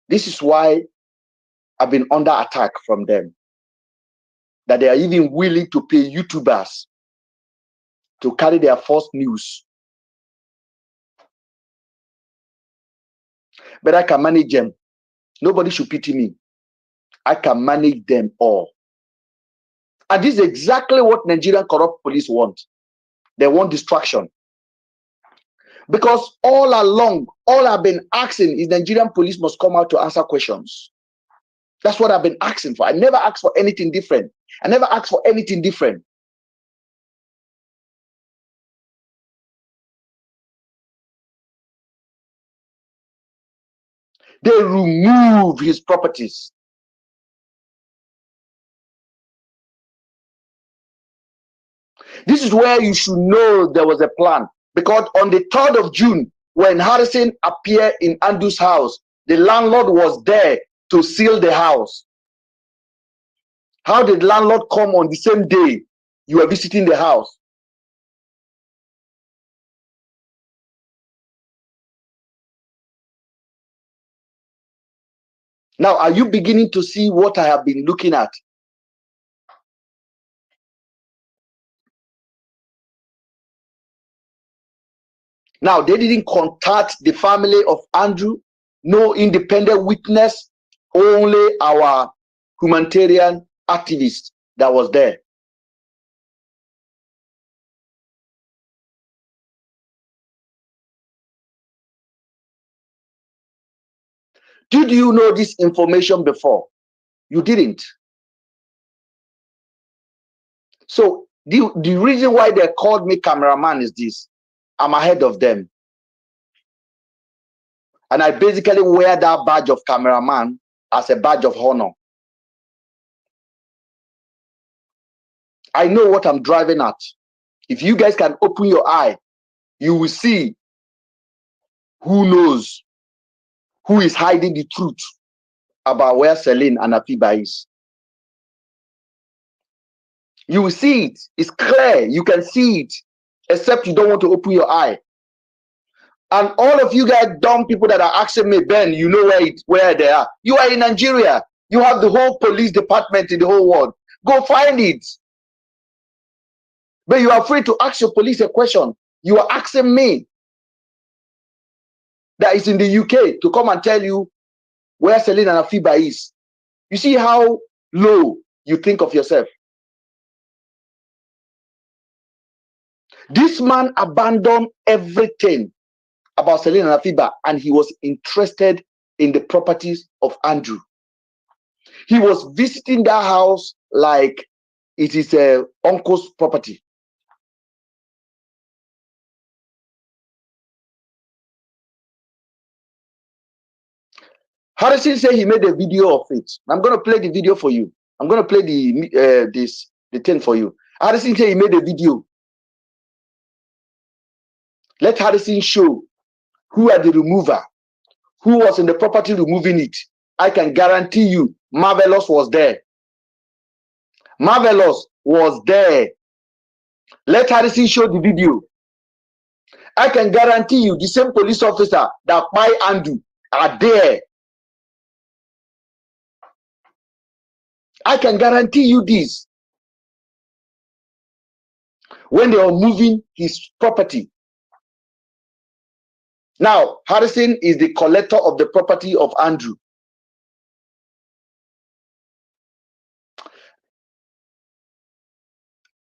This is why I've been under attack from them. That they are even willing to pay YouTubers to carry their false news. But I can manage them. Nobody should pity me. I can manage them all. And this is exactly what Nigerian corrupt police want. They want distraction. Because all along, all I've been asking is Nigerian police must come out to answer questions. That's what I've been asking for. I never asked for anything different. I never asked for anything different. They remove his properties. This is where you should know there was a plan. Because on the 3rd of June, when Harrison appeared in Andrew's house, the landlord was there to seal the house. How did landlord come on the same day you were visiting the house? Now, are you beginning to see what I have been looking at? Now, they didn't contact the family of Andrew, no independent witness, only our humanitarian activist that was there. Did you know this information before? You didn't. So the reason why they called me cameraman is this: I'm ahead of them. And I basically wear that badge of cameraman as a badge of honor. I know what I'm driving at. If you guys can open your eye, you will see who knows, who is hiding the truth about where Celine and Afiba is. You will see it. It's clear. You can see it, except you don't want to open your eye. And all of you guys, dumb people that are asking me, Ben, you know where they are. You are in Nigeria. You have the whole police department in the whole world. Go find it. But you are free to ask your police a question. You are asking me that is in the UK to come and tell you where Celine and Afiba is. You see how low you think of yourself. This man abandoned everything about Celine and Afiba, and he was interested in the properties of Andrew. He was visiting that house like it is a uncle's property. Harrison said he made a video of it. I'm going to play the video for you. I'm going to play the thing for you. Harrison said he made a video. Let Harrison show who are the remover, who was in the property removing it. I can guarantee you, Marvelous was there. Marvelous was there. Let Harrison show the video. I can guarantee you, the same police officer that buy Andrew are there. I can guarantee you this. When they were moving his property. Now, Harrison is the collector of the property of Andrew.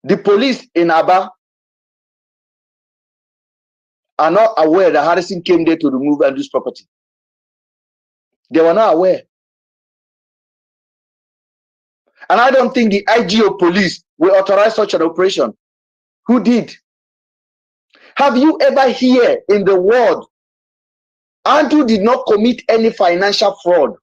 The police in Aba are not aware that Harrison came there to remove Andrew's property. They were not aware. And I don't think the IG of police will authorize such an operation. Who did? Have you ever heard in the world Andrew did not commit any financial fraud?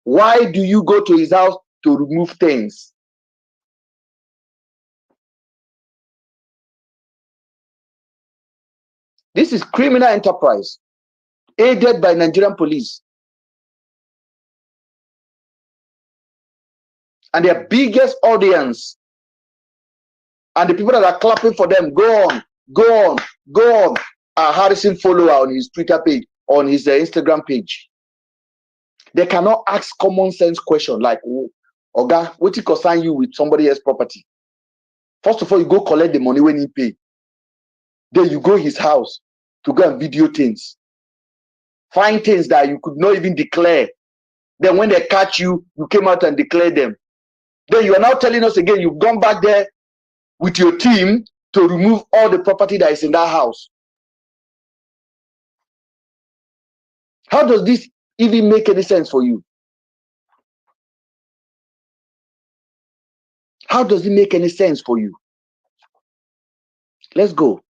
Why do you go to his house to remove things? This is criminal enterprise aided by Nigerian police. And their biggest audience and the people that are clapping for them, go on, go on, go on, are Harrison follower on his Twitter page, on his Instagram page. They cannot ask common sense question like, oh, Oga, what it concern you with somebody else's property? First of all, you go collect the money when he pay. Then you go his house to go and video things. Find things that you could not even declare. Then when they catch you, you came out and declared them. Then you are now telling us again, you've gone back there with your team to remove all the property that is in that house. How does this even make any sense for you? How does it make any sense for you? Let's go.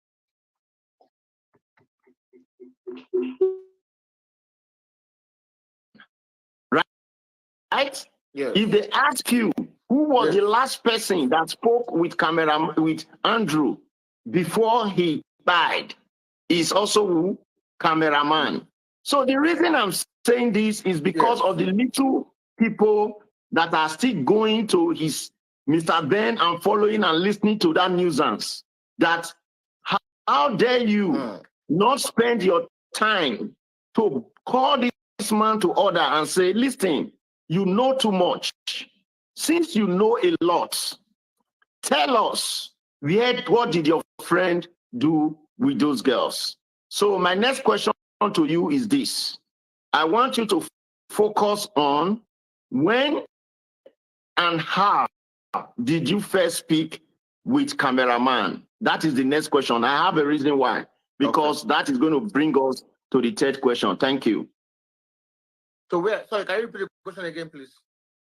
Right? Yes. If they ask you who was the last person that spoke with Andrew, before he died is also who? Cameraman. So the reason I'm saying this is because of the little people that are still going to his Mr. Ben and following and listening to that nuisance. That how dare you not spend your time to call this man to order and say, listen, you know too much. Since you know a lot, tell us, what did your friend do with those girls? So my next question to you is this. I want you to focus on when and how did you first speak with cameraman? That is the next question. I have a reason why, because that is going to bring us to the third question. Thank you. So sorry, can you repeat the question again, please?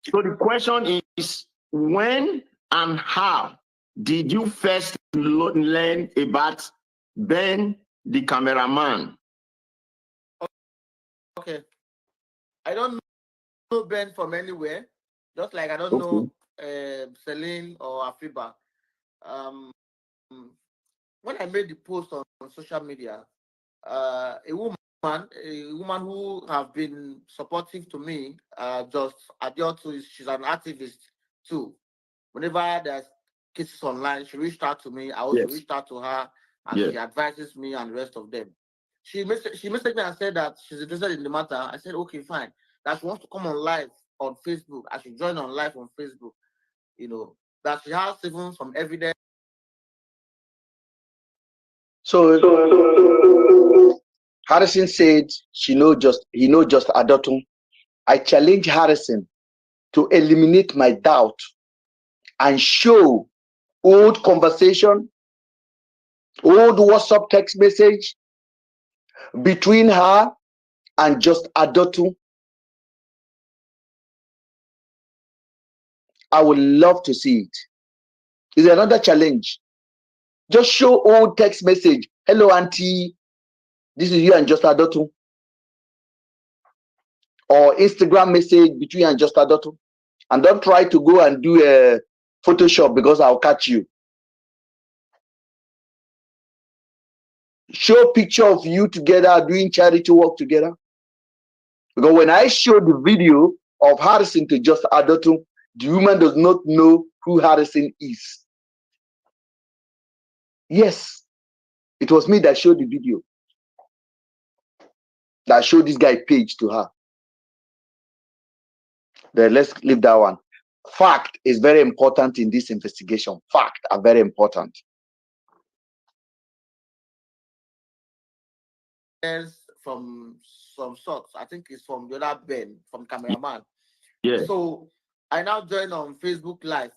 So the question is, when and how did you first learn about Ben, the cameraman? Okay. I don't know Ben from anywhere, just like I don't know Celine or Afiba. When I made the post on social media, a woman who have been supportive to me, just Adiotu, she's an activist too. Whenever there's cases online, she reached out to me. I also reached out to her, and she advises me and the rest of them. She messaged me and said that she's interested in the matter. I said, okay, fine. That she wants to come on live on Facebook. I should join on live on Facebook. You know, that she has even some evidence. So Harrison said he know just Adotun. I challenge Harrison to eliminate my doubt and show old conversation, old WhatsApp text message between her and just Adotun. I would love to see it. It's another challenge. Just show old text message. Hello, auntie. This is you and just Adotun. Or Instagram message between you and just Adotun. And don't try to go and do a Photoshop because I'll catch you. Show picture of you together doing charity work together. Because when I showed the video of Harrison to just Adotun, the woman does not know who Harrison is. Yes, it was me that showed the video. That showed this guy page to her. Then let's leave that one. Fact is very important in this investigation. Fact are very important. From some sorts, I think it's from the other Ben, from cameraman. Yeah. So I now joined on Facebook Live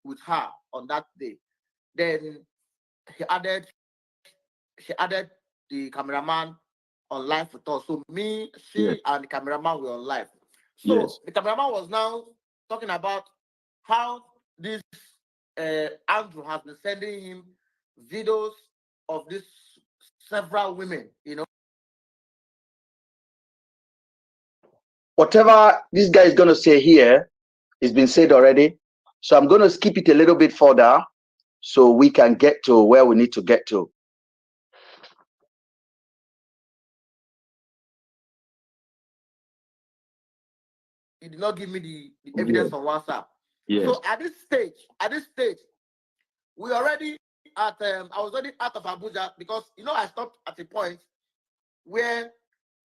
with her on that day. Then she added the cameraman on live with us. So me, she, and the cameraman were on live. So the cameraman was now talking about how this Andrew has been sending him videos of these several women, you know. Whatever this guy is going to say here has been said already. So I'm going to skip it a little bit further so we can get to where we need to get to. He did not give me the evidence on WhatsApp. So at this stage, we already I was already out of Abuja because, you know, I stopped at a point where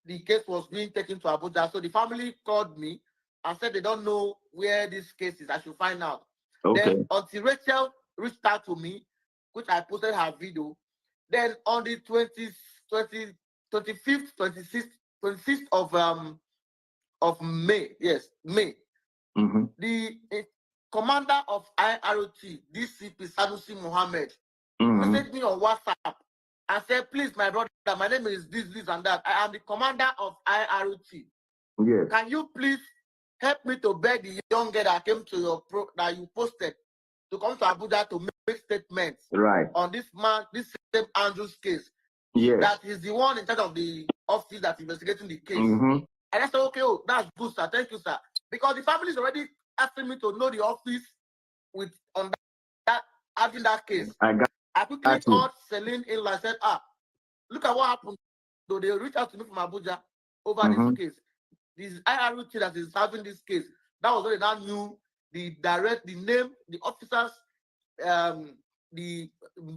the case was being taken to Abuja. So the family called me and said they don't know where this case is. I should find out. Then until Rachel reached out to me, which I posted her video. Then on the 25th, 26th of May, May, the commander of IROT, DCP Sanusi Mohammed, messaged me on WhatsApp and said, please, my brother, my name is this, and that. I am the commander of IROT. Can you please help me to beg the young girl that came to your that you posted to come to Abuja to make statements on this same Andrew's case? That is the one in charge of the office that's investigating the case. And I said, okay, that's good, sir. Thank you, sir. Because the family is already asking me to know the office on that having that case. I quickly called Celine in. I said, look at what happened. So they reached out to me from Abuja over this case. This IRUT that is having this case. That was when they now knew the name, the officers, the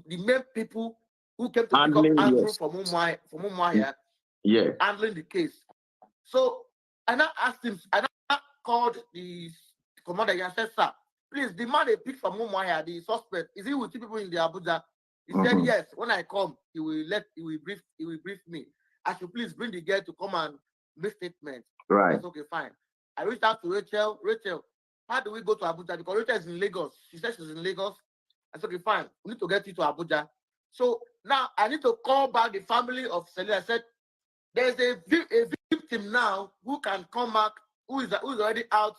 main people who came to pick up Andrew from Umuahia, handling the case. So I now asked him, I now called the commander and said, sir, please, the man they picked from Umuahia, the suspect, is he with two people in the Abuja? He said, yes, when I come, he will brief me. I should please bring the girl to come and make statement. Right. That's okay, fine. I reached out to Rachel. Rachel, how do we go to Abuja? Because Rachel is in Lagos. She said she's in Lagos. I said, okay, fine. We need to get you to Abuja. So now I need to call back the family of Celine. I said, there's a victim now who can come back, who is already out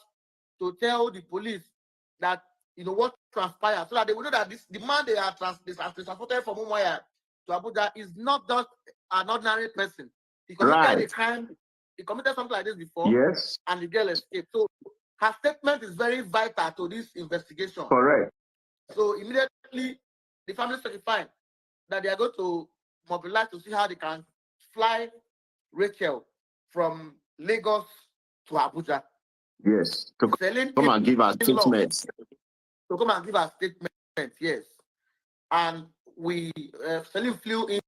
to tell the police that, you know, what transpired, so that they will know that the man they are transported from Umuahia to Abuja is not just an ordinary person. He committed a crime. He committed something like this before. Yes. And the girl escaped. So her statement is very vital to this investigation. Correct. So immediately the family certified that they are going to mobilize to see how they can fly Rachel from Lagos to Abuja. Yes. To come and give us statements. To come and give us statements, yes. And we, Celine flew in.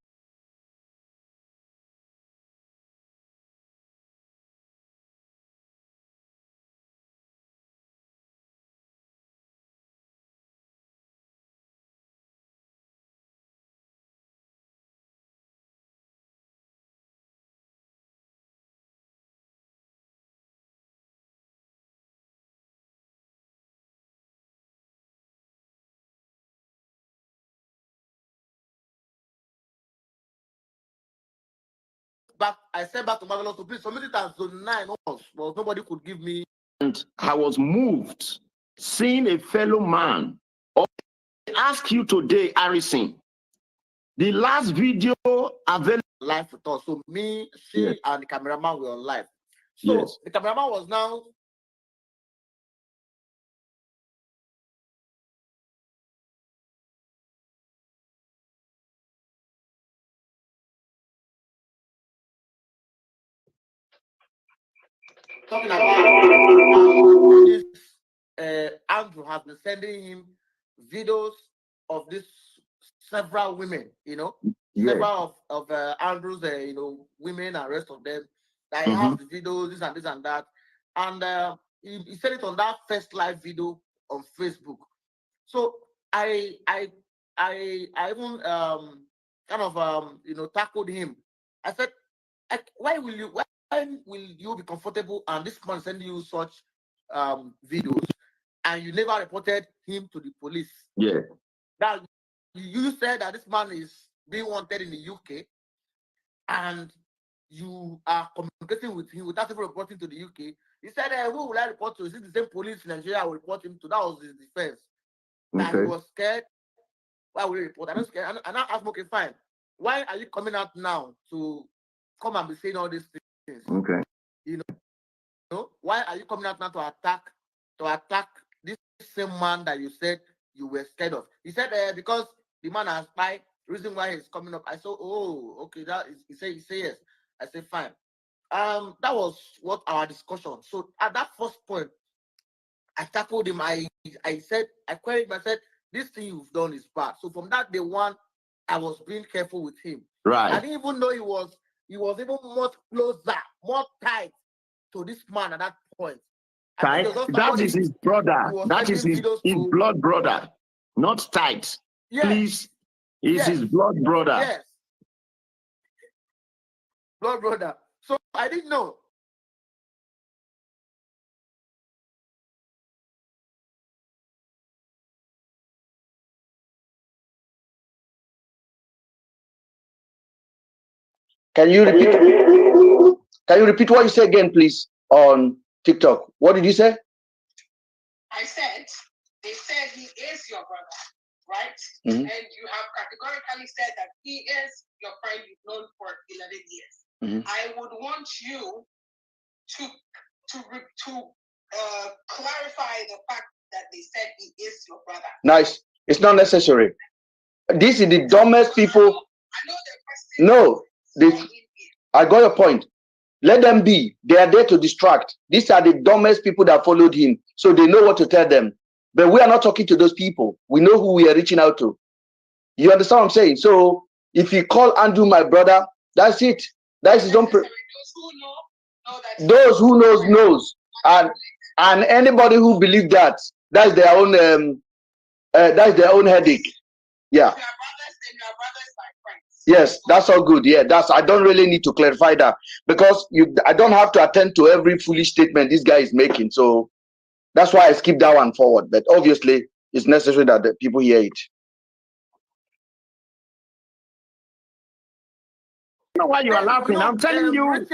Back, I sent back to Marvelous to please submit it as zone 9 but nobody could give me. And I was moved seeing a fellow man. I ask you today, Harrison, the last video available live with us. So me, she, and the cameraman were on live. So the cameraman was now talking about this. Andrew has been sending him videos of this several women, you know, several of Andrew's, you know, women and rest of them. That he has the videos, this and that, and he said it on that first live video on Facebook. So I even kind of you know, tackled him. I said, why will you be comfortable and this man sending you such videos and you never reported him to the police? Yeah. That you said that this man is being wanted in the UK and you are communicating with him without even reporting to the UK. He said, who will I report to? Is it the same police in Nigeria I will report him to? That was his defense. That he was scared. Why will he report? I'm not scared. And I asked him, okay, fine. Why are you coming out now to come and be saying all these things? Okay. You know, why are you coming out now to attack this same man that you said you were scared of? He said, because the man has spy, reason why he's coming up. I said, oh, okay, that is, he said yes. I said, fine. That was what our discussion. So at that first point, I tackled him. I said, I queried him. I said, this thing you've done is bad. So from that day one, I was being careful with him. Right. I didn't even know he was even much closer, more tight to this man at that point. Tight? That is his brother. That is his blood brother, not tight. Yes. Please, he's his blood brother. Yes. Blood brother. So I didn't know. Can you repeat what you said again, please, on TikTok? What did you say? I said, they said he is your brother, right? And you have categorically said that he is your friend you've known for 11 years. I would want you to clarify the fact that they said he is your brother. Nice. It's not necessary. This is the dumbest people. I know the person. No, this. I got your point. Let them be. They are there to distract. These are the dumbest people that followed him, so they know what to tell them. But we are not talking to those people. We know who we are reaching out to. You understand what I'm saying? So if you call Andrew my brother, that's it. That's his own. Those who knows, and anybody who believes that, that's their own. That's their own headache. Yeah. Yes, that's all good. Yeah, I don't really need to clarify that because I don't have to attend to every foolish statement this guy is making. So that's why I skip that one forward. But obviously, it's necessary that the people hear it. You know why you are laughing? I'm telling you.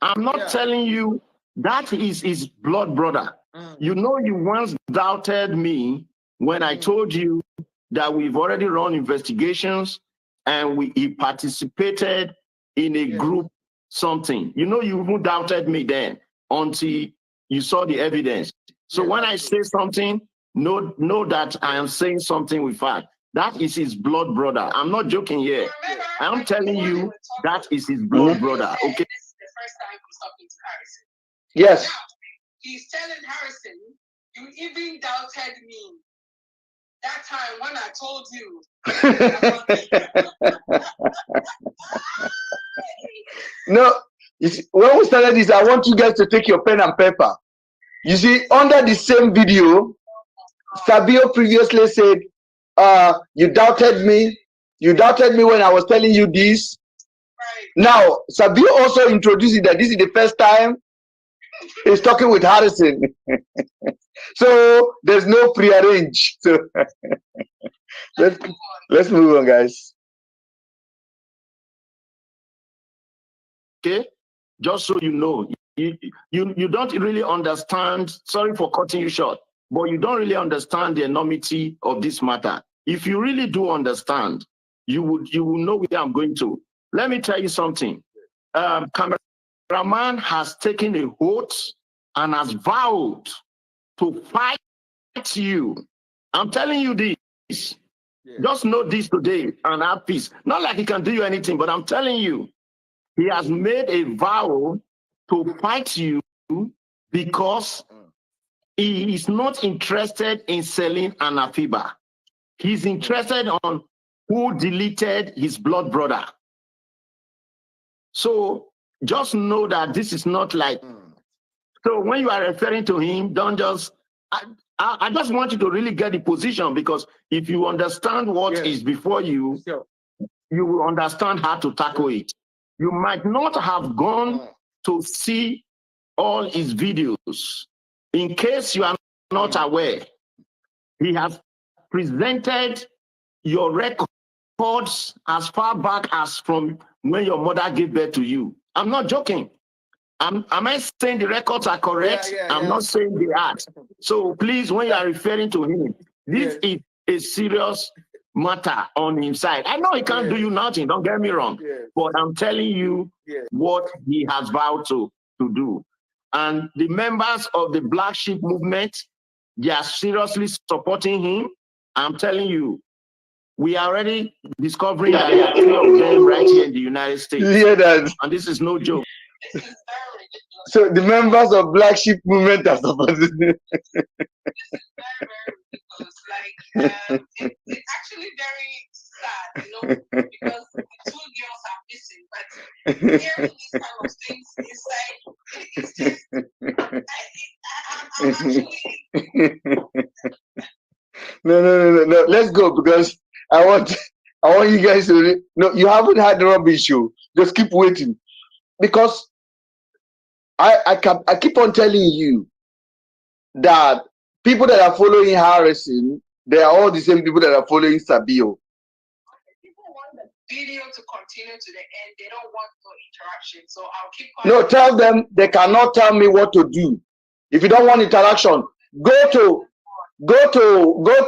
I'm not telling you that is his blood brother. You know, you once doubted me when I told you that we've already run investigations and he participated in a group something. You know, you even doubted me then until you saw the evidence. So when I say something, know that I am saying something with fact. That is his blood brother. I'm not joking here. I'm telling you that is his blood brother. Okay. This is the first time he's talking to Harrison. Yes. Now, he's telling Harrison, you even doubted me that time when I told you. No, you see, when we started this, I want you guys to take your pen and paper. You see, under the same video, Sir B.O previously said, you doubted me. You doubted me when I was telling you this. Right. Now, Sir B.O also introduced it that this is the first time he's talking with Harrison. So there's no prearrange. So let's move on, guys. Okay, just so you know, you don't really understand. Sorry for cutting you short, but you don't really understand the enormity of this matter. If you really do understand, you will know where I'm going to. Let me tell you something. Cameraman has taken a oath and has vowed to fight you. I'm telling you this. Just know this today and have peace. Not like he can do you anything, but I'm telling you, he has made a vow to fight you because he is not interested in selling an afiba. He's interested on who deleted his blood brother. So just know that this is not like, so when you are referring to him, don't just, I just want you to really get the position, because if you understand what is before you, you will understand how to tackle it. You might not have gone to see all his videos. In case you are not aware, he has presented your records as far back as from when your mother gave birth to you. I'm not joking. Am I saying the records are correct? I'm not saying they are. So please, when you are referring to him, this is a serious matter on his side. I know he can't do you nothing, don't get me wrong, but I'm telling you what he has vowed to do. And the members of the Black Sheep movement, they are seriously supporting him. I'm telling you, we are already discovering that there are 3 of them right here in the United States. Yeah, that. And this is no joke. So the members of Black Sheep movement are supporting him. Like, it's actually very sad, you know, because the 2 girls are missing. But hearing these kind of things, it's like, it's just, I'm actually. No. Let's go, because I want you guys to. No, you haven't had the rubbish show. Just keep waiting, because I keep on telling you that people that are following Harrison, they are all the same people that are following Sir B.O. People want the video to continue to the end. They don't want no interaction. So I'll keep. No, tell them they cannot tell me what to do. If you don't want interaction, go to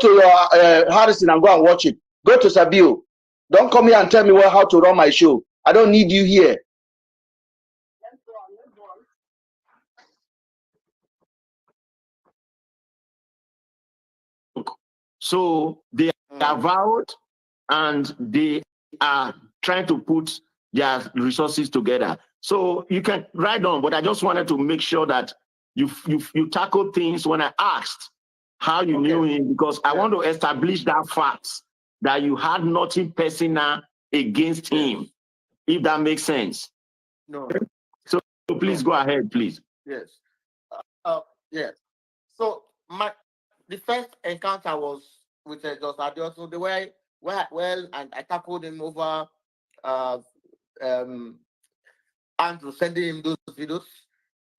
your Harrison and go and watch it. Go to Sir B.O. Don't come here and tell me how to run my show. I don't need you here. So they are vowed and they are trying to put their resources together. So you can write on, but I just wanted to make sure that you tackle things when I asked how you knew him, because I want to establish that fact that you had nothing personal against him, if that makes sense. No. So please go ahead, please. Yes. Yes. So the first encounter was with Just Adio. So the way and I tackled him over Andrew sending him those videos.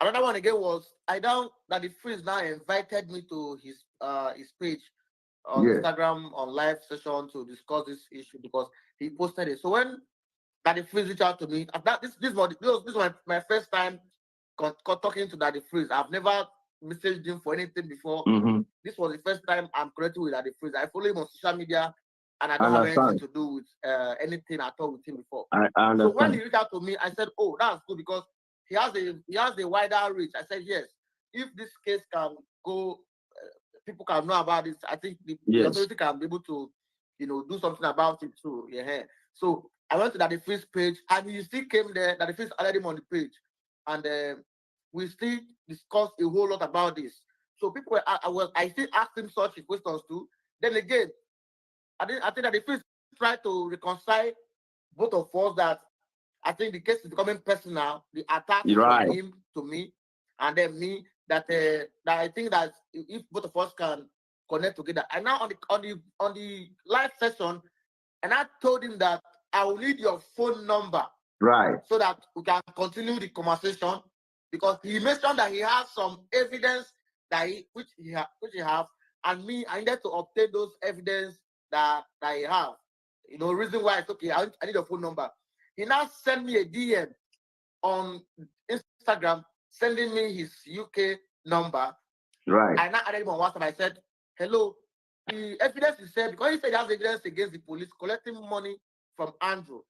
Another one again was that the freeze now invited me to his page on Instagram on live session to discuss this issue because he posted it. So when Daddy Freeze reached out to me, this was my first time talking to Daddy Freeze. I've never messaged him for anything before. This was the first time I'm connecting with Daddy Freeze. I follow him on social media, and I don't have anything to do with anything at all with him before. So when he reached out to me, I said, "Oh, that's good because he has a wider reach." I said, "Yes, if this case can go, people can know about this. I think the authority can be able to, do something about it too." Yeah. So I went to Daddy Freeze page, and he still came there. Daddy Freeze added him on the page, and we still discussed a whole lot about this. So people were, I still asked him such questions too. Then again, I think Daddy Freeze tried to reconcile both of us that I think the case is becoming personal. The attack from him to me, and then me that I think that if both of us can connect together. And now on the live session, and I told him that I will need your phone number, so that we can continue the conversation, because he mentioned that he has some evidence that which he have, and me, I needed to obtain those evidence that he have. Reason why it's okay. I need your phone number. He now sent me a DM on Instagram, sending me his UK number. I now added him on WhatsApp. I said, "Hello, the evidence is said," because he said he has evidence against the police collecting money from Andrew.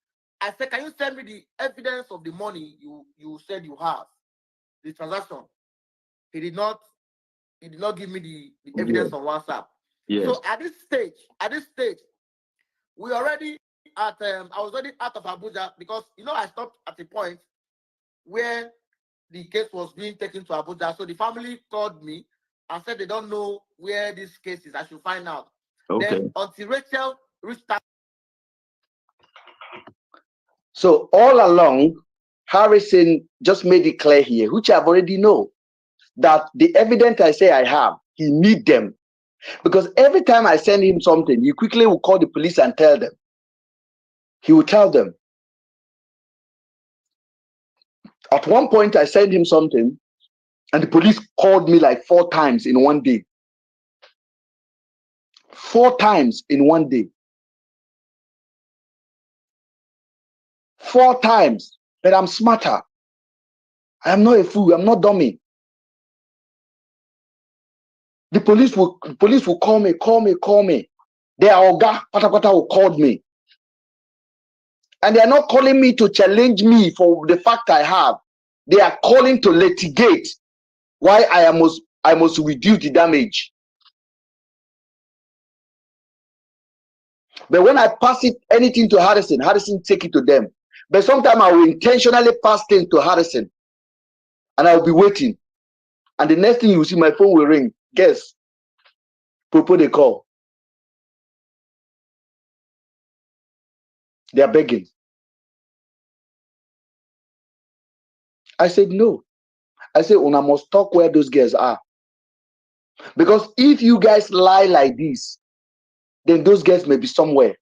I said, "Can you send me the evidence of the money you said you have, the transaction?" He did not give me the evidence on WhatsApp. So at this stage, we already I was already out of Abuja, because I stopped at a point where the case was being taken to Abuja. So the family called me and said they don't know where this case is. I should find out. Then until Rachel reached out. So all along, Harrison just made it clear here, which I've already know, that the evidence I say I have, he need them. Because every time I send him something, he quickly will call the police and tell them. He will tell them. At one point, I sent him something, and the police called me like 4 times in one day. 4 times in one day. 4 times. But I'm smarter. I am not a fool. I'm not dummy. The police will call me. Their Oga Patapata will call me. And they are not calling me to challenge me for the fact I have. They are calling to litigate why I must reduce the damage. But when I pass anything to Harrison take it to them. But sometimes I will intentionally pass things to Harrison, and I will be waiting. And the next thing you see, my phone will ring. Guess? Propose the call. They are begging. I said no. I said, Una must talk where those girls are. Because if you guys lie like this, then those girls may be somewhere.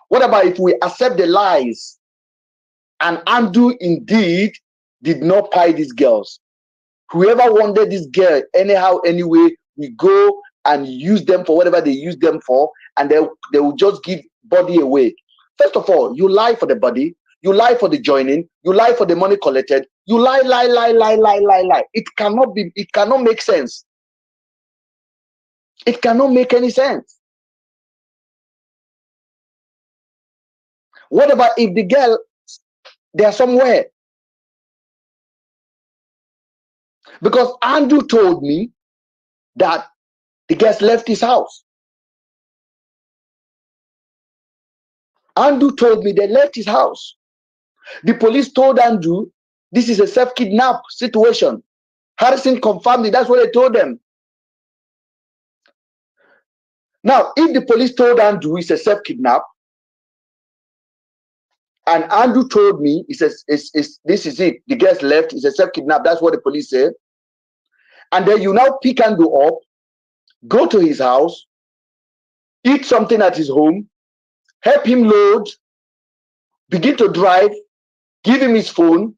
What about if we accept the lies and Andrew indeed did not pay these girls? Whoever wanted this girl, anyhow, anyway, we go and use them for whatever they use them for, and they will just give body away. First of all, you lie for the body, you lie for the joining, you lie for the money collected, you lie. It cannot make sense. It cannot make any sense. What about if the girl, they are somewhere? Because Andrew told me that the girls left his house. Andrew told me they left his house. The police told Andrew, this is a self-kidnap situation. Harrison confirmed it. That's what they told them. Now, if the police told Andrew it's a self-kidnap, and Andrew told me, he says, this is it, the girls left, it's a self-kidnap, that's what the police said. And then you now pick Andrew up, go to his house, eat something at his home, help him load, begin to drive, give him his phone,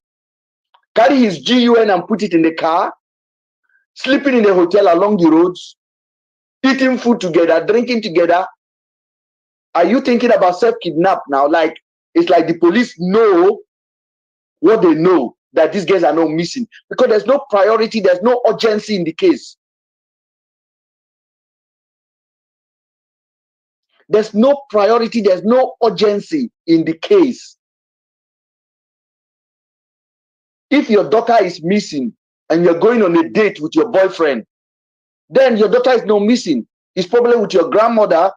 carry his GUN and put it in the car, sleeping in the hotel along the roads, eating food together, drinking together. Are you thinking about self-kidnap now? Like, it's like the police know what they know, that these guys are not missing. Because there's no priority, there's no urgency in the case. There's no priority, there's no urgency in the case. If your daughter is missing and you're going on a date with your boyfriend, then your daughter is not missing. It's probably with your grandmother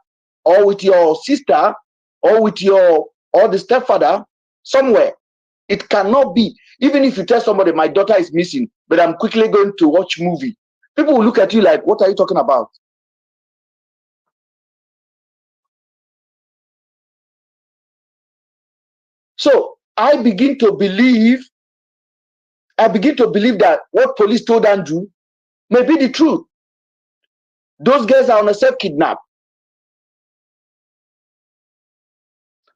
or with your sister or with the stepfather somewhere. It cannot be. Even if you tell somebody my daughter is missing, but I'm quickly going to watch movie, people will look at you like, what are you talking about? So I begin to believe that what police told Andrew may be the truth. Those girls are on a self-kidnap.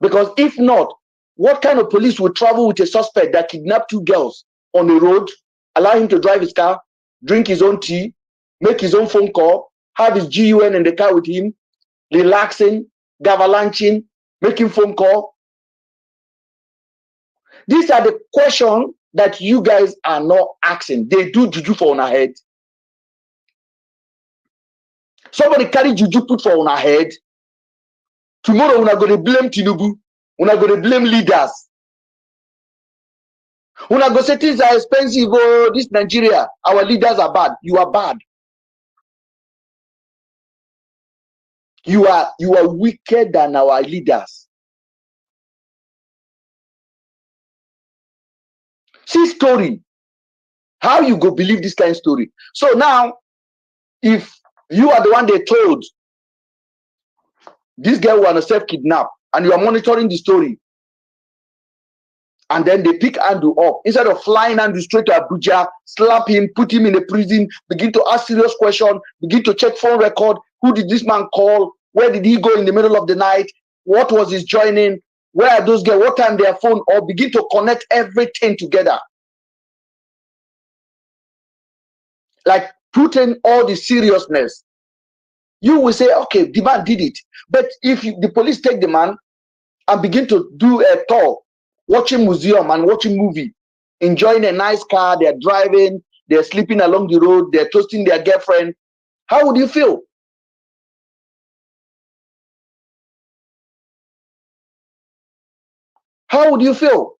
Because if not, what kind of police would travel with a suspect that kidnapped two girls on the road, allow him to drive his car, drink his own tea, make his own phone call, have his GUN in the car with him, relaxing, gavalanching, making phone call? These are the questions that you guys are not asking. They do juju for on our head. Somebody carry juju put for on our head. Tomorrow we're going to blame Tinubu. We're going to blame leaders. We're going to say things are expensive. Oh, this Nigeria, our leaders are bad. You are bad. You are wicked than our leaders. See story. How you go believe this kind of story? So now, if you are the one they told this girl was a self-kidnap and you are monitoring the story, and then they pick Andrew up, instead of flying Andrew straight to Abuja, slap him, put him in a prison, begin to ask serious questions, begin to check phone record, who did this man call, where did he go in the middle of the night, what was his joining, where are those girls, what time their phone, or begin to connect everything together. Like put in all the seriousness. You will say, okay, the man did it. But if the police take the man and begin to do a tour, watching museum and watching movie, enjoying a nice car, they're driving, they're sleeping along the road, they're toasting their girlfriend, how would you feel? How would you feel?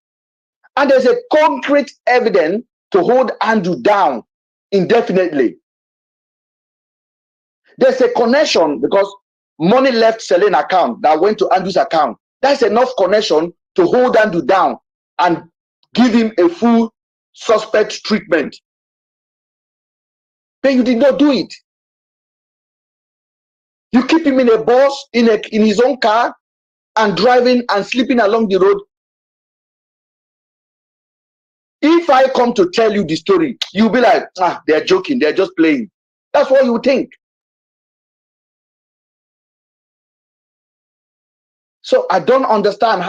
And there's a concrete evidence to hold Andrew down indefinitely. There's a connection because money left Selene account that went to Andrew's account. That's enough connection to hold Andrew down and give him a full suspect treatment. But you did not do it. You keep him in a bus, in his own car, and driving and sleeping along the road. If I come to tell you the story, you'll be like, they're joking, they're just playing. That's what you think. So I don't understand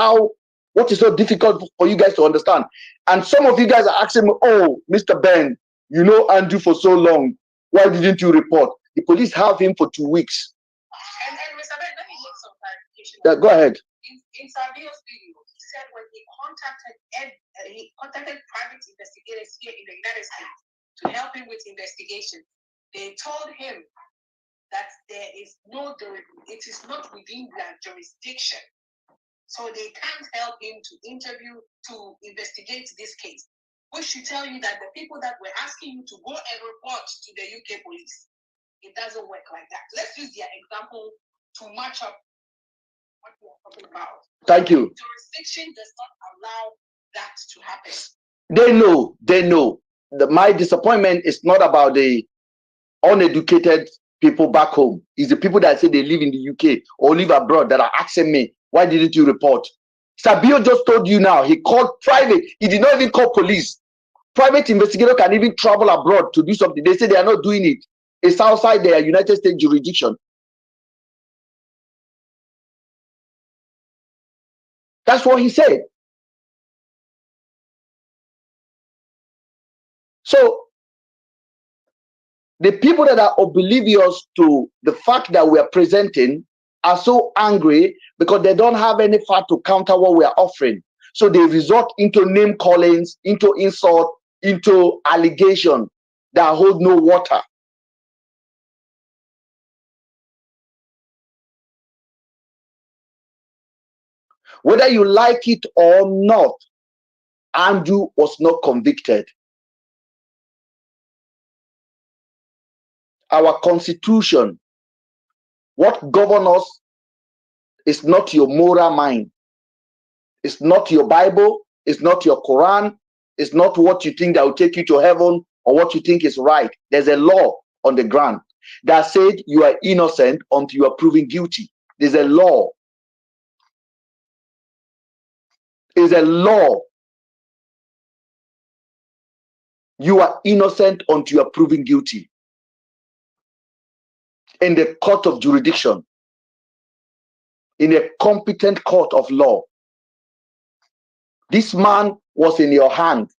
what is so difficult for you guys to understand. And some of you guys are asking me, oh, Mr. Ben, you know Andrew for so long. Why didn't you report? The police have him for 2 weeks. And Mr. Ben, let me make some clarification. Yeah, go ahead. In Sir B.O.'s video, he said when he contacted private investigators here in the United States to help him with investigation, they told him that it is not within their jurisdiction. So they can't help him to investigate this case. Which should tell you that the people that were asking you to go and report to the UK police, it doesn't work like that. Let's use their example to match up what we are talking about. Thank you. Jurisdiction does not allow that to happen. They know. My disappointment is not about the uneducated people back home. It's the people that say they live in the UK or live abroad that are asking me, why didn't you report? Sir B.O just told you now, he called private. He did not even call police. Private investigator can even travel abroad to do something. They say they are not doing it. It's outside their United States jurisdiction. That's what he said. So the people that are oblivious to the fact that we are presenting are so angry because they don't have any fact to counter what we are offering. So they resort into name callings, into insult, into allegation that hold no water. Whether you like it or not, Andrew was not convicted. Our constitution, what governs us, is not your moral mind. It's not your Bible. It's not your Quran. It's not what you think that will take you to heaven or what you think is right. There's a law on the ground that said you are innocent until you are proven guilty. There's a law. There's a law. You are innocent until you are proven guilty in the court of jurisdiction, in a competent court of law. This man was in your hand.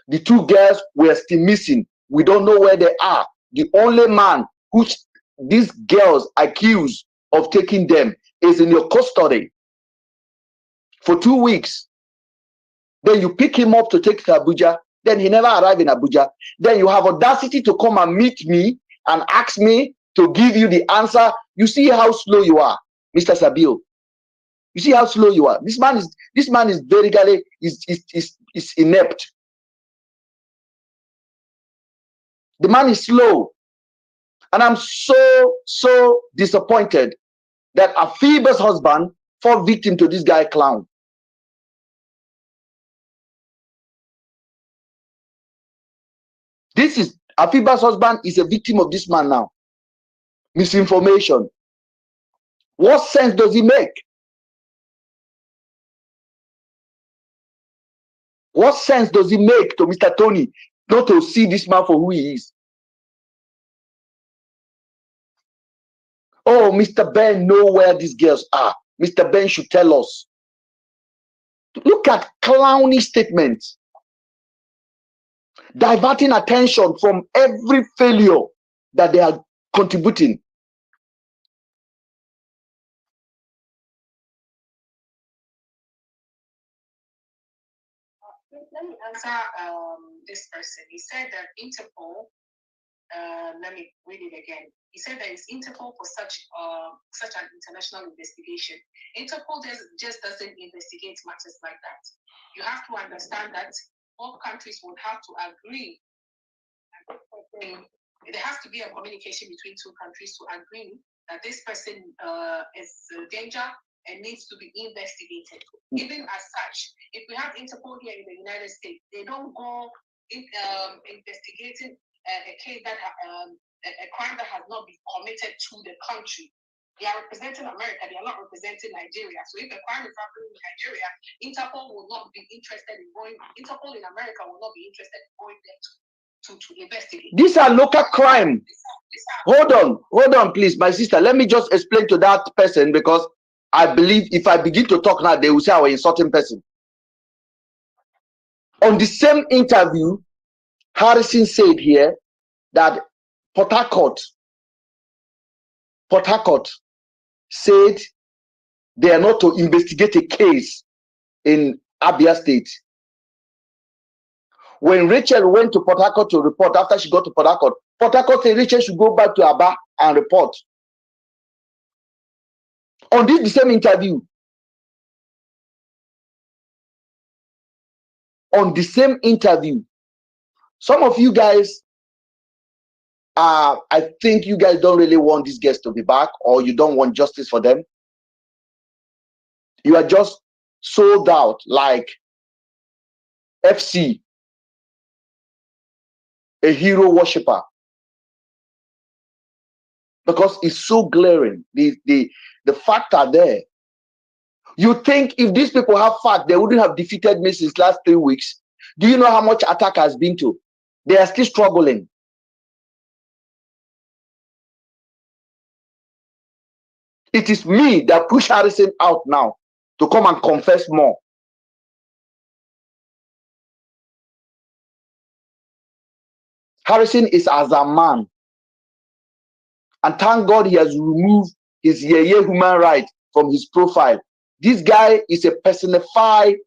The two girls were still missing. We don't know where they are. The only man who these girls accused of taking them is in your custody for 2 weeks. Then you pick him up to take to Abuja. Then he never arrived in Abuja. Then you have audacity to come and meet me and ask me to give you the answer. You see how slow you are, Mr. Sir B.O. You see how slow you are. This man is very is inept. The man is slow. And I'm so disappointed that Afiba's husband fell victim to this guy clown. This is Afiba's husband is a victim of this man now. Misinformation. What sense does it make? What sense does it make to Mr. Tony not to see this man for who he is? Oh, Mr. Ben know where these girls are. Mr. Ben should tell us. Look at clowny statements. Diverting attention from every failure that they are contributing. Let me answer this person. He said that Interpol, let me read it again. He said that it's Interpol for such an international investigation. Interpol just doesn't investigate matters like that. You have to understand that all countries would have to agree. There has to be a communication between two countries to agree that this person is a danger and needs to be investigated. Even as such, if we have Interpol here in the United States, they don't go investigating a case that a crime that has not been committed to the country. They are representing America. They are not representing Nigeria. So if a crime is happening in Nigeria, Interpol will not be interested in going. Interpol in America will not be interested in going there to investigate. These are local crime. Hold on, please, my sister. Let me just explain to that person, because I believe if I begin to talk now, they will say I was insulting person. On the same interview, Harrison said here that Port Harcourt said they are not to investigate a case in Abia State. When Rachel went to Port Harcourt to report, after she got to Port Harcourt said Rachel should go back to Aba and report. On this the same interview, some of you guys, I think you guys don't really want these guests to be back, or you don't want justice for them. You are just sold out like FC, a hero worshiper, because it's so glaring. The facts are there. You think if these people have fact, they wouldn't have defeated me since last 3 weeks. Do you know how much attack has been to? They are still struggling. It is me that push Harrison out now to come and confess more. Harrison is as a man. And thank God he has removed his human right from his profile. This guy is a personified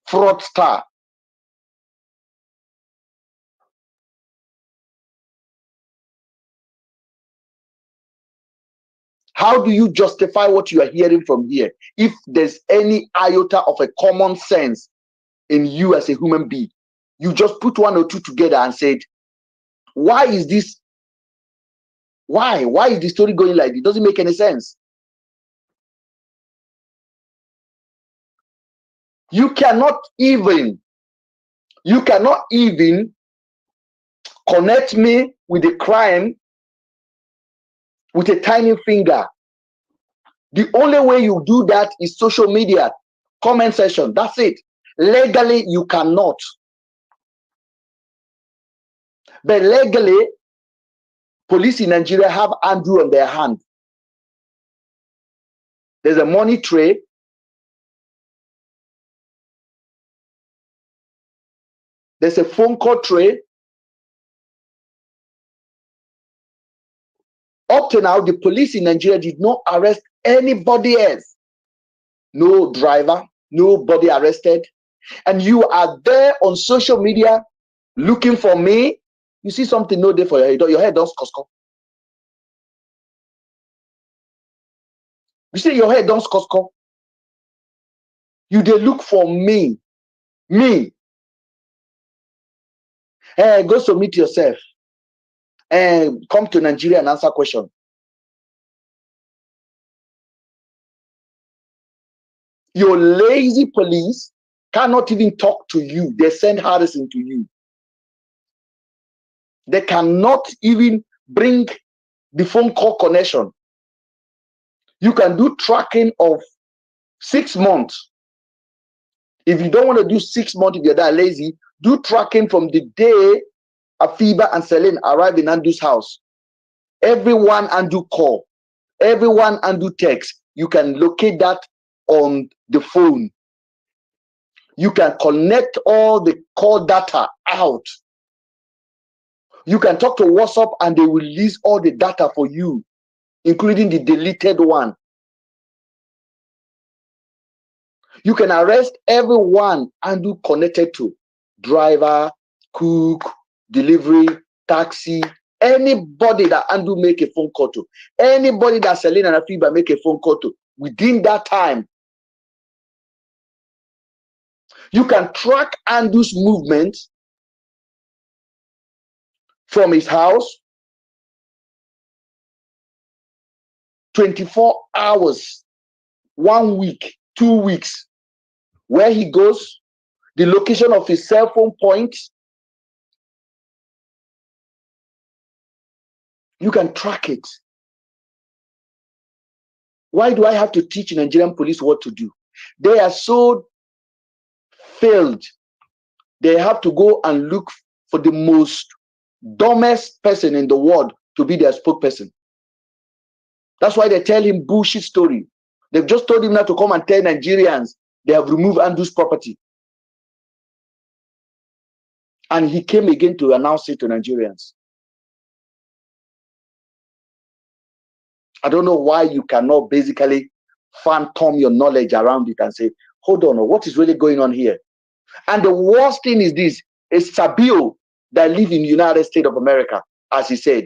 fraudster. How do you justify what you are hearing from here if there's any iota of a common sense in you as a human being? You just put one or two together and said, why is this? Why is the story going like this? It doesn't make any sense. You cannot even connect me with a crime with a tiny finger. The only way you do that is social media, comment section. That's it. Legally, you cannot. But legally, police in Nigeria have Andrew on their hand. There's a money tray. There's a phone call tray. Up to now, the police in Nigeria did not arrest anybody else. No driver, nobody arrested. And you are there on social media looking for me. You see something no day for your head does cosco. You see your head does cosco. You they look for me. Me. Go submit yourself. And come to Nigeria and answer question. Your lazy police cannot even talk to you. They send Harrison to you. They cannot even bring the phone call connection. You can do tracking of 6 months. If you don't want to do 6 months, if you're that lazy, do tracking from the day Afiba and Celine arrive in Andu's house. Everyone Andu call, everyone Andu text. You can locate that on the phone. You can connect all the call data out. You can talk to WhatsApp and they will release all the data for you, including the deleted one. You can arrest everyone Andu connected to. Driver, cook, delivery, taxi, anybody that Andu make a phone call to, anybody that Celine and Afiba make a phone call to, within that time, you can track Andu's movement from his house 24 hours, 1 week, 2 weeks, where he goes, the location of his cell phone points. You can track it. Why do I have to teach Nigerian police what to do? They are so failed. They have to go and look for the most dumbest person in the world to be their spokesperson. That's why they tell him bullshit story. They've just told him now to come and tell Nigerians they have removed Andu's property. And he came again to announce it to Nigerians. I don't know why you cannot basically phantom your knowledge around it and say, hold on, what is really going on here? And the worst thing is this, is Sir B.O that live in the United States of America, as he said.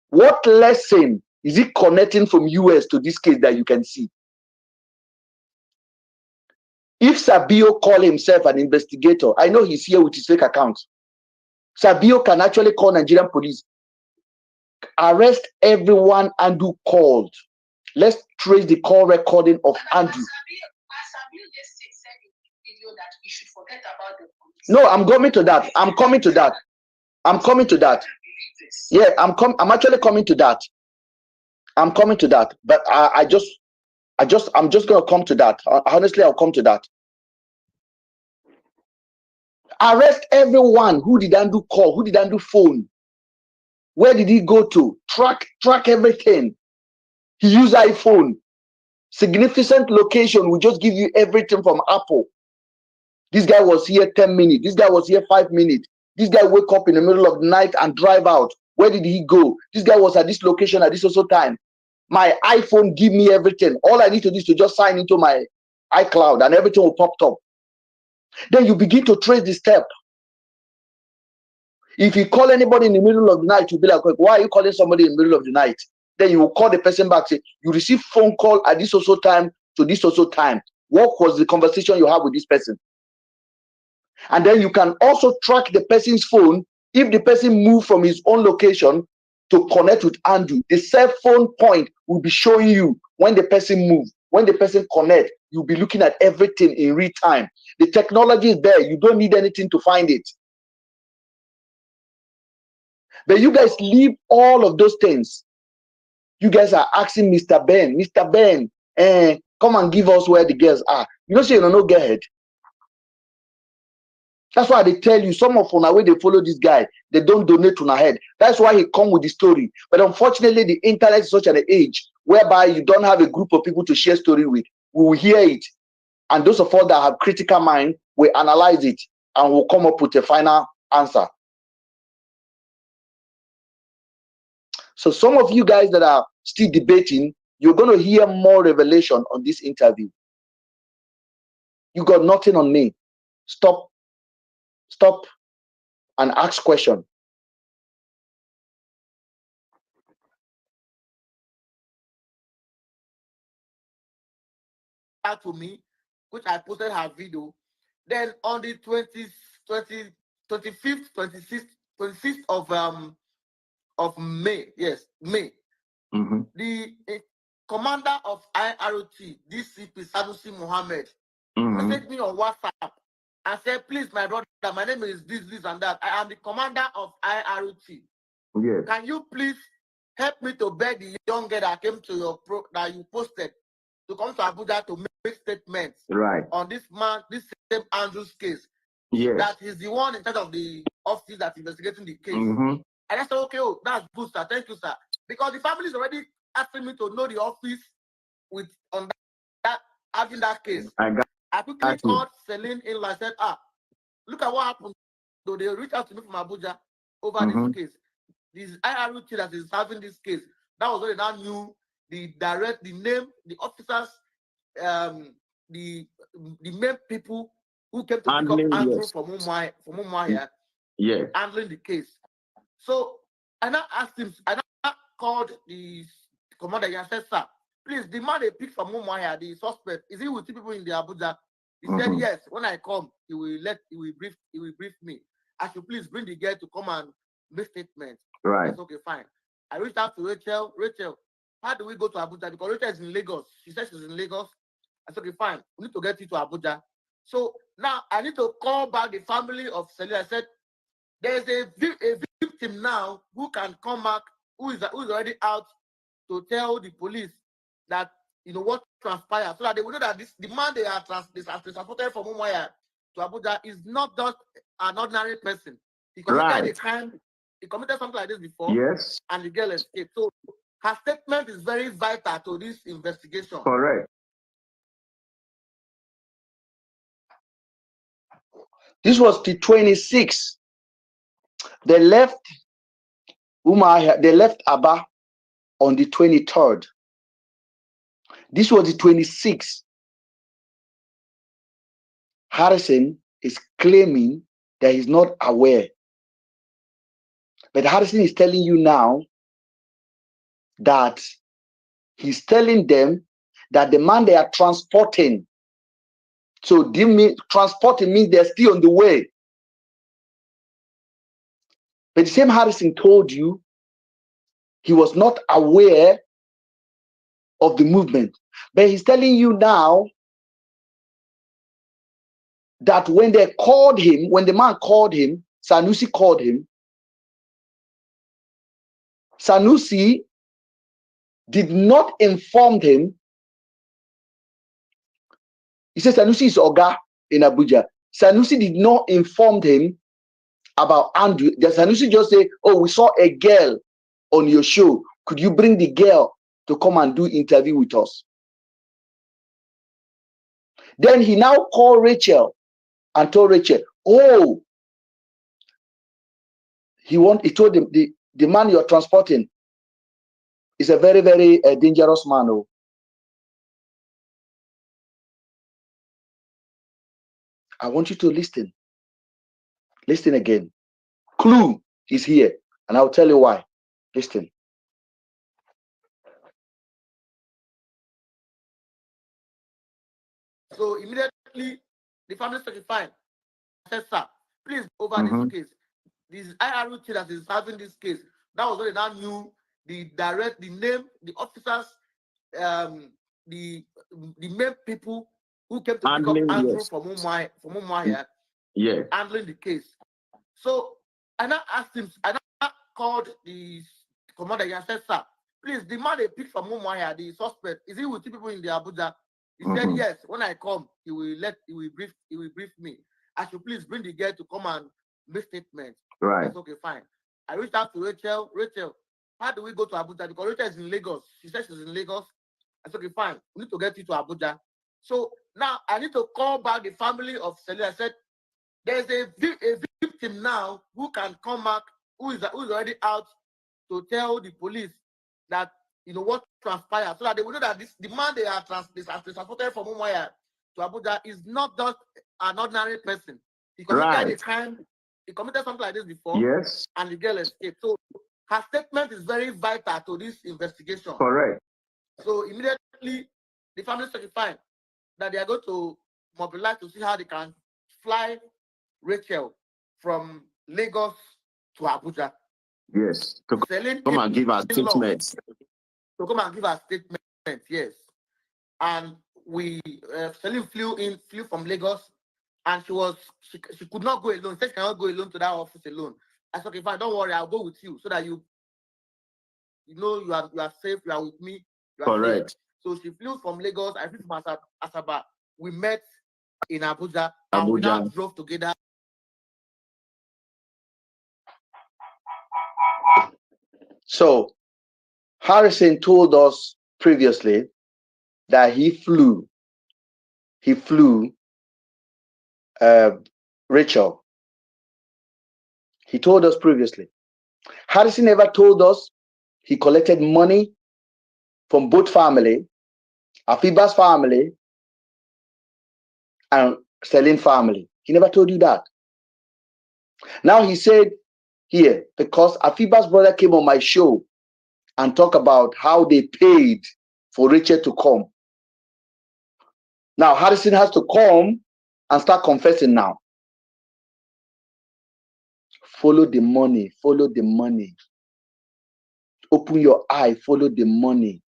What lesson is it connecting from US to this case that you can see? If Sir B.O call himself an investigator, I know he's here with his fake account. Sir B.O can actually call Nigerian police, arrest everyone Andu called, Let's trace the call recording of Andrew. That we should forget about the police. No, I'm coming to that. I'm coming to that. I'm coming to that. Yeah, I'm actually coming to that. I'm coming to that. But I'm just gonna come to that. Honestly, I'll come to that. Arrest everyone who didn't do call, who didn't do phone. Where did he go to? Track everything. He used iPhone. Significant location will just give you everything from Apple. This guy was here 10 minutes. This guy was here 5 minutes. This guy wake up in the middle of the night and drive out. Where did he go? This guy was at this location at this also time. My iPhone give me everything. All I need to do is to just sign into my iCloud and everything will pop up. Then you begin to trace the step. If you call anybody in the middle of the night, you'll be like, why are you calling somebody in the middle of the night? Then you will call the person back, say, you receive phone call at this also time to this also time. What was the conversation you have with this person? And then you can also track the person's phone. If the person moved from his own location to connect with Andrew, the cell phone point will be showing you when the person moves, when the person connect. You'll be looking at everything in real time. The technology is there. You don't need anything to find it. But you guys leave all of those things. You guys are asking Mr. Ben, come and give us where the girls are. You know, say you don't know get ahead. That's why they tell you some of on way they follow this guy, they don't donate to head. That's why he come with the story. But unfortunately, the internet is such an age whereby you don't have a group of people to share story with. We will hear it, and those of us that have critical mind will analyze it and will come up with a final answer. So some of you guys that are still debating, you're going to hear more revelation on this interview. You got nothing on me. Stop and ask question. To me, which I posted her video. Then on the 25th, 26th of May, yes, May, the commander of IROT, DCP Sanusi Mohammed, messaged me on WhatsApp and said, please, my brother, my name is this, and that. I am the commander of IROT. Yes. Can you please help me to beg the young girl that came to your that you posted to come to Abuja to make statements on this man, this same Andrew's case? Yes. That he's the one in charge of the office that's investigating the case. And I said, okay, oh, that's good, sir. Thank you, sir. Because the family is already asking me to know the office with on that having that case. I quickly called Celine in and said, look at what happened. So they reached out to me from Abuja over this case. This IROT that is having this case. That was when they now knew the name, the officers, the main people who came to pick up Andrew from Umuahia, handling the case. So I now asked him, I now called the commander and said, sir, please, the man they picked from Umuahia, the suspect, is he with two people in the Abuja? He said, yes, when I come, he will brief me. I should please bring the girl to come and make statements. Right. That's okay, fine. I reached out to Rachel. Rachel, how do we go to Abuja? Because Rachel is in Lagos. She said she's in Lagos. I said, okay, fine. We need to get you to Abuja. So now I need to call back the family of Celia. I said, there's a victim now who can come back, who is already out to tell the police that, you know, what transpired, so that they will know that the man they are transported from Umuahia to Abuja is not just an ordinary person. He committed a crime. He committed something like this before. Yes. And the girl escaped. So her statement is very vital to this investigation. Correct. This was the 26th. They left Umuahia. They left Aba on the 23rd. This was the 26th. Harrison is claiming that he's not aware. But Harrison is telling you now that he's telling them that the man they are transporting, so transporting means they're still on the way. But the same Harrison told you he was not aware of the movement. But he's telling you now that when they called him, when the man called him, Sanusi called him, Sanusi did not inform him. He says Sanusi is Oga in Abuja. Sanusi did not inform him about Andrew. The Sanusi just say, oh, we saw a girl on your show. Could you bring the girl to come and do interview with us? Then he now called Rachel and told Rachel, oh, he told him the man you're transporting is a very, very dangerous man. Oh. I want you to listen. Listen again. Clue is here, and I'll tell you why. Listen. So immediately, the family certified. Said, sir, please over this case. This IRUT that is having this case. That was when they now knew the name, the officers, the main people who came to pick up Andrew from Umuahia, handling the case. So I now asked him, I now called the commander and said, sir, please, the man they picked from Umuahia, the suspect, is he with two people in the Abuja? He said, yes, when I come, he will brief me. I should please bring the girl to come and make statement. Right. That's okay, fine. I reached out to Rachel. Rachel, how do we go to Abuja? Because Rachel is in Lagos. She said she's in Lagos. I said, okay, fine. We need to get you to Abuja. So now I need to call back the family of Celia. I said, there's a victim now who can come back, who's already out to tell the police that, you know, what transpired, so that they will know that the man they are transported from Umuahia to Abuja is not just an ordinary person. He committed a crime. He committed something like this before. Yes. And the girl escaped. So her statement is very vital to this investigation. Correct. So immediately the family certified that they are going to mobilize to see how they can fly Rachel from Lagos to Abuja. Yes. To come and give us statements. To come and give us statement, yes. And we Celine flew from Lagos, and she could not go alone. She said she cannot go alone to that office alone. I said, okay, fine, don't worry, I'll go with you so that you know you are safe, you are with me. You are correct. Safe. So she flew from Lagos, I flew from Asaba. We met in Abuja, and we now drove together. So Harrison told us previously that he flew Rachel. He told us previously. Harrison never told us he collected money from both family, Afiba's family and Celine family. He never told you that. Now he said here, because Afiba's brother came on my show and talked about how they paid for Richard to come. Now Harrison has to come and start confessing now. Follow the money, follow the money. Open your eye, follow the money.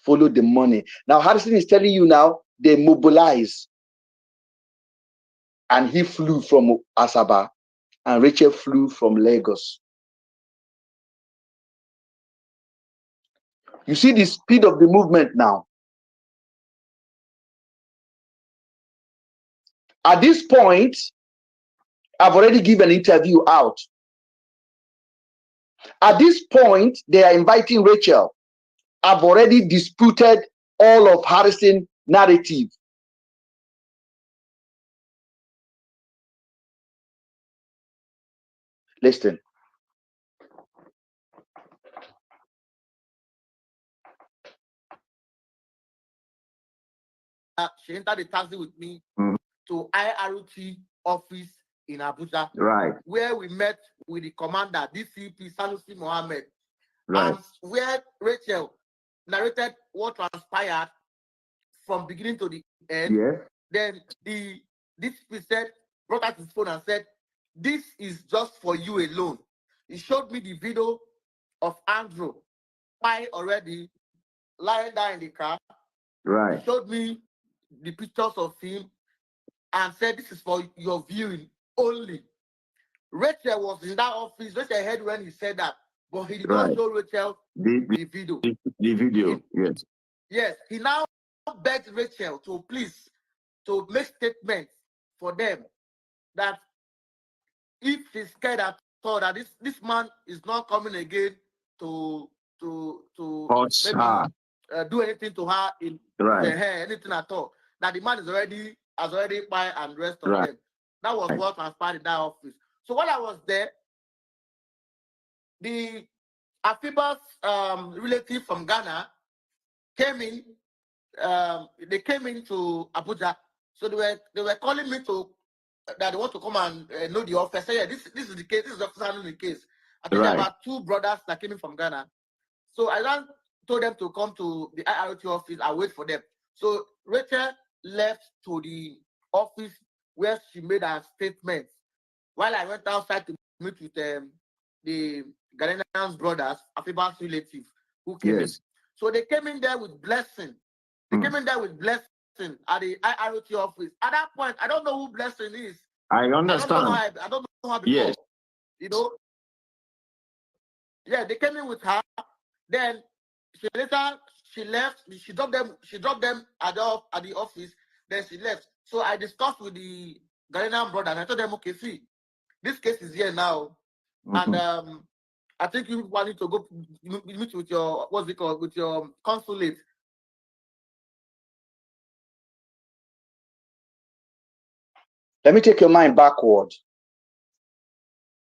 Follow the money. Now Harrison is telling you now, they mobilize. And he flew from Asaba, and Rachel flew from Lagos. You see the speed of the movement now. At this point, I've already given an interview out. At this point, they are inviting Rachel. I've already disputed all of Harrison's narrative. Listen. She entered the taxi with me to IRT office in Abuja, right, where we met with the commander, DCP Sanusi Mohammed, right, and where Rachel narrated what transpired from beginning to the end. yes. Then the DCP said, brought out his phone and said, "This is just for you alone." He showed me the video of Andrew. I already lying down in the car. Right. He showed me the pictures of him and said, "This is for your viewing only." Rachel was in that office. Rachel heard when he said that, but he did not show Rachel the video. The video, yes. Yes, he now begged Rachel to please to make statements for them that if she's scared at all that this man is not coming again to maybe do anything to her in the hair, anything at all, that the man has already by and rest of them. That was what transpired in that office. So while I was there, the Afiba's relative from Ghana came in. They came into Abuja, so they were calling me to that they want to come and know the officer. Yeah, this is the case. This is the officer handling the case. I think there are about 2 brothers that came in from Ghana. So I then told them to come to the IRT office and wait for them. So Rachel left to the office where she made her statement. While I went outside to meet with the Ghanaian brothers, Afiba's relative, who came in. So they came in there with blessing. They came in there with blessing at the IRT office. At that point, I don't know who Blessing is. I understand. I don't know her before. Yes. You know? Yeah, they came in with her. Then she left. She dropped them at the office. Then she left. So I discussed with the Ghanaian brother and I told them, okay, see, this case is here now. And I think you wanted to go meet with your with your consulate. Let me take your mind backward.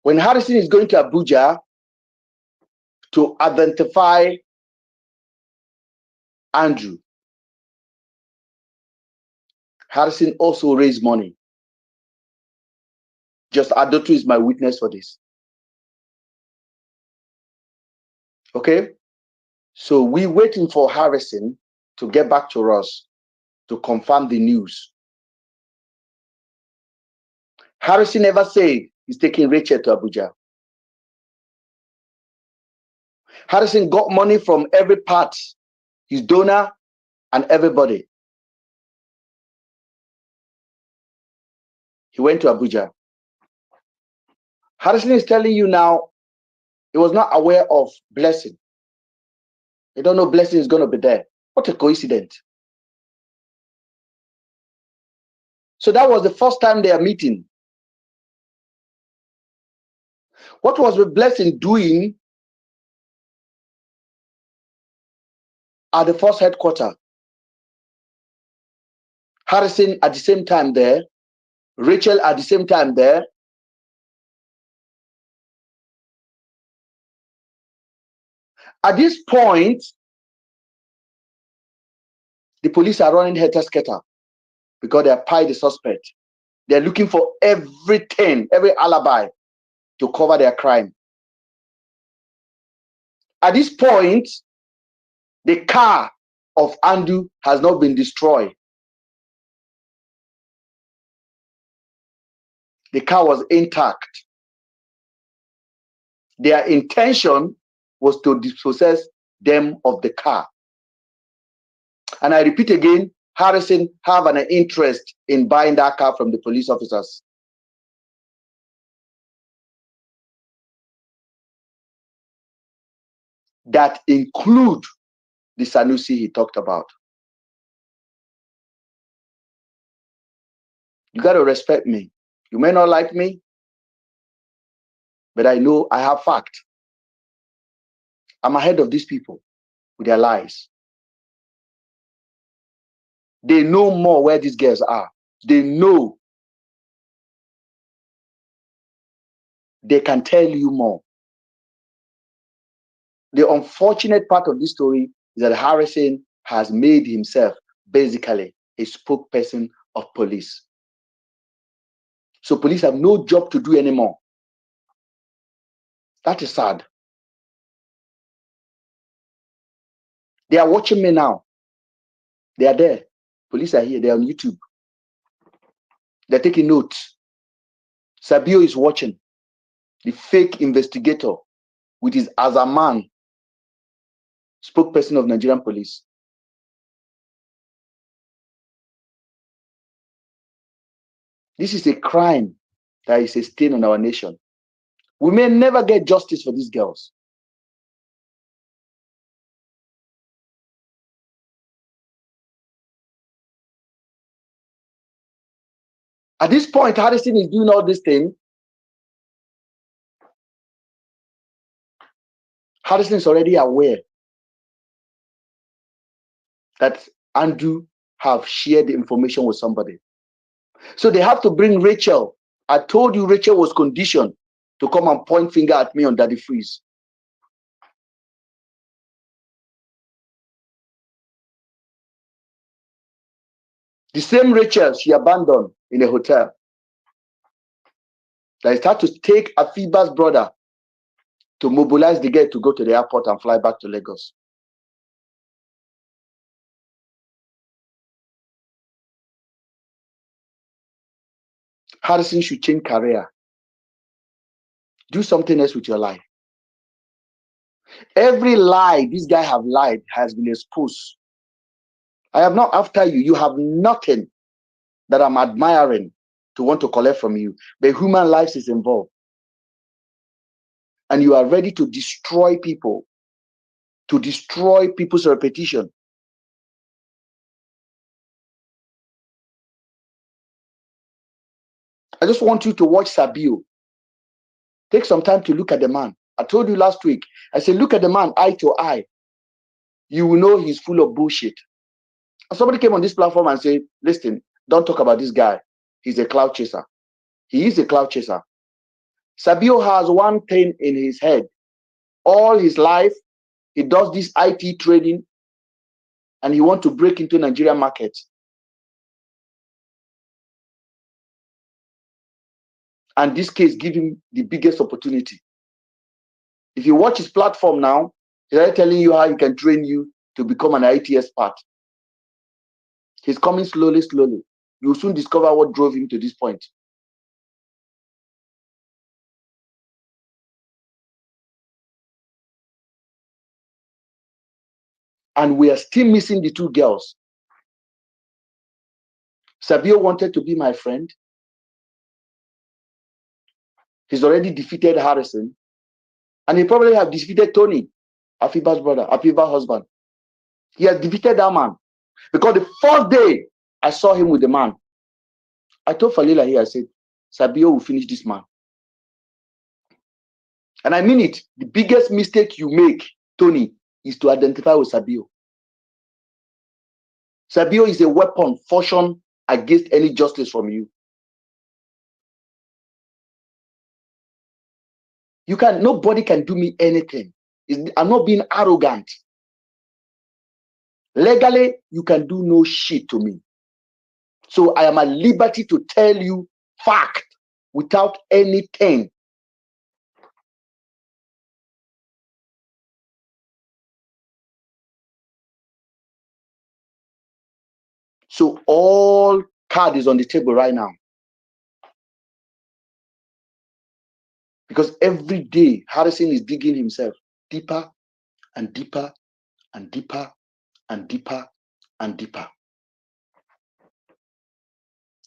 When Harrison is going to Abuja to identify Andrew, Harrison also raised money. Just Adotu is my witness for this. Okay? So we're waiting for Harrison to get back to us to confirm the news. Harrison never said he's taking Rachel to Abuja. Harrison got money from every part, his donor and everybody. He went to Abuja. Harrison is telling you now he was not aware of Blessing. They don't know Blessing is going to be there. What a coincidence. So that was the first time they are meeting. What was the Blessing doing at the first headquarters? Harrison at the same time there. Rachel at the same time there. At this point, the police are running helter-skelter because they have pied the suspect. They're looking for everything, every alibi to cover their crime. At this point, the car of Andrew has not been destroyed. The car was intact. Their intention was to dispossess them of the car. And I repeat again, Harrison have an interest in buying that car from the police officers. That include the Sanusi he talked about. You got to respect me. You may not like me, but I know I have fact. I'm ahead of these people with their lies. They know more where these girls are. They know. They can tell you more. The unfortunate part of this story is that Harrison has made himself basically a spokesperson of police. So police have no job to do anymore. That is sad. They are watching me now. They are there. Police are here. They are on YouTube. They're taking notes. Sir B.O is watching. The fake investigator with his Azaman spokesperson of Nigerian police. This is a crime that is a stain on our nation. We may never get justice for these girls. At this point, Harrison is doing all this thing. Harrison is already aware that Andrew have shared the information with somebody. So they have to bring Rachel. I told you Rachel was conditioned to come and point finger at me on Daddy Freeze. The same Rachel she abandoned in a hotel. That had to take Afiba's brother to mobilize the girl to go to the airport and fly back to Lagos. Harrison should change career. Do something else with your life. Every lie this guy have lied has been exposed. I am not after you. You have nothing that I'm admiring to want to collect from you. But human lives is involved. And you are ready to destroy people, to destroy people's reputation. I just want you to watch Sir B.O. Take some time to look at the man. I told you last week, I said, look at the man eye to eye. You will know he's full of bullshit. And somebody came on this platform and said, listen, don't talk about this guy. He's a cloud chaser. He is a cloud chaser. Sir B.O has one thing in his head. All his life, he does this IT trading and he wants to break into Nigerian market. And this case gives him the biggest opportunity. If you watch his platform now, he's telling you how he can train you to become an IT expert. He's coming slowly, slowly. You'll soon discover what drove him to this point. And we are still missing the two girls. Sir B.O wanted to be my friend. He's already defeated Harrison. And he probably have defeated Tony, Afiba's brother, Afiba's husband. He has defeated that man. Because the first day I saw him with the man, I told Falila here, I said, Sir B.O will finish this man. And I mean it. The biggest mistake you make, Tony, is to identify with Sir B.O. Sir B.O is a weapon fashioned against any justice from you. Nobody can do me anything. I'm not being arrogant. Legally, you can do no shit to me. So I am at liberty to tell you fact without anything. So all card is on the table right now. Because every day, Harrison is digging himself deeper and deeper and deeper and deeper and deeper.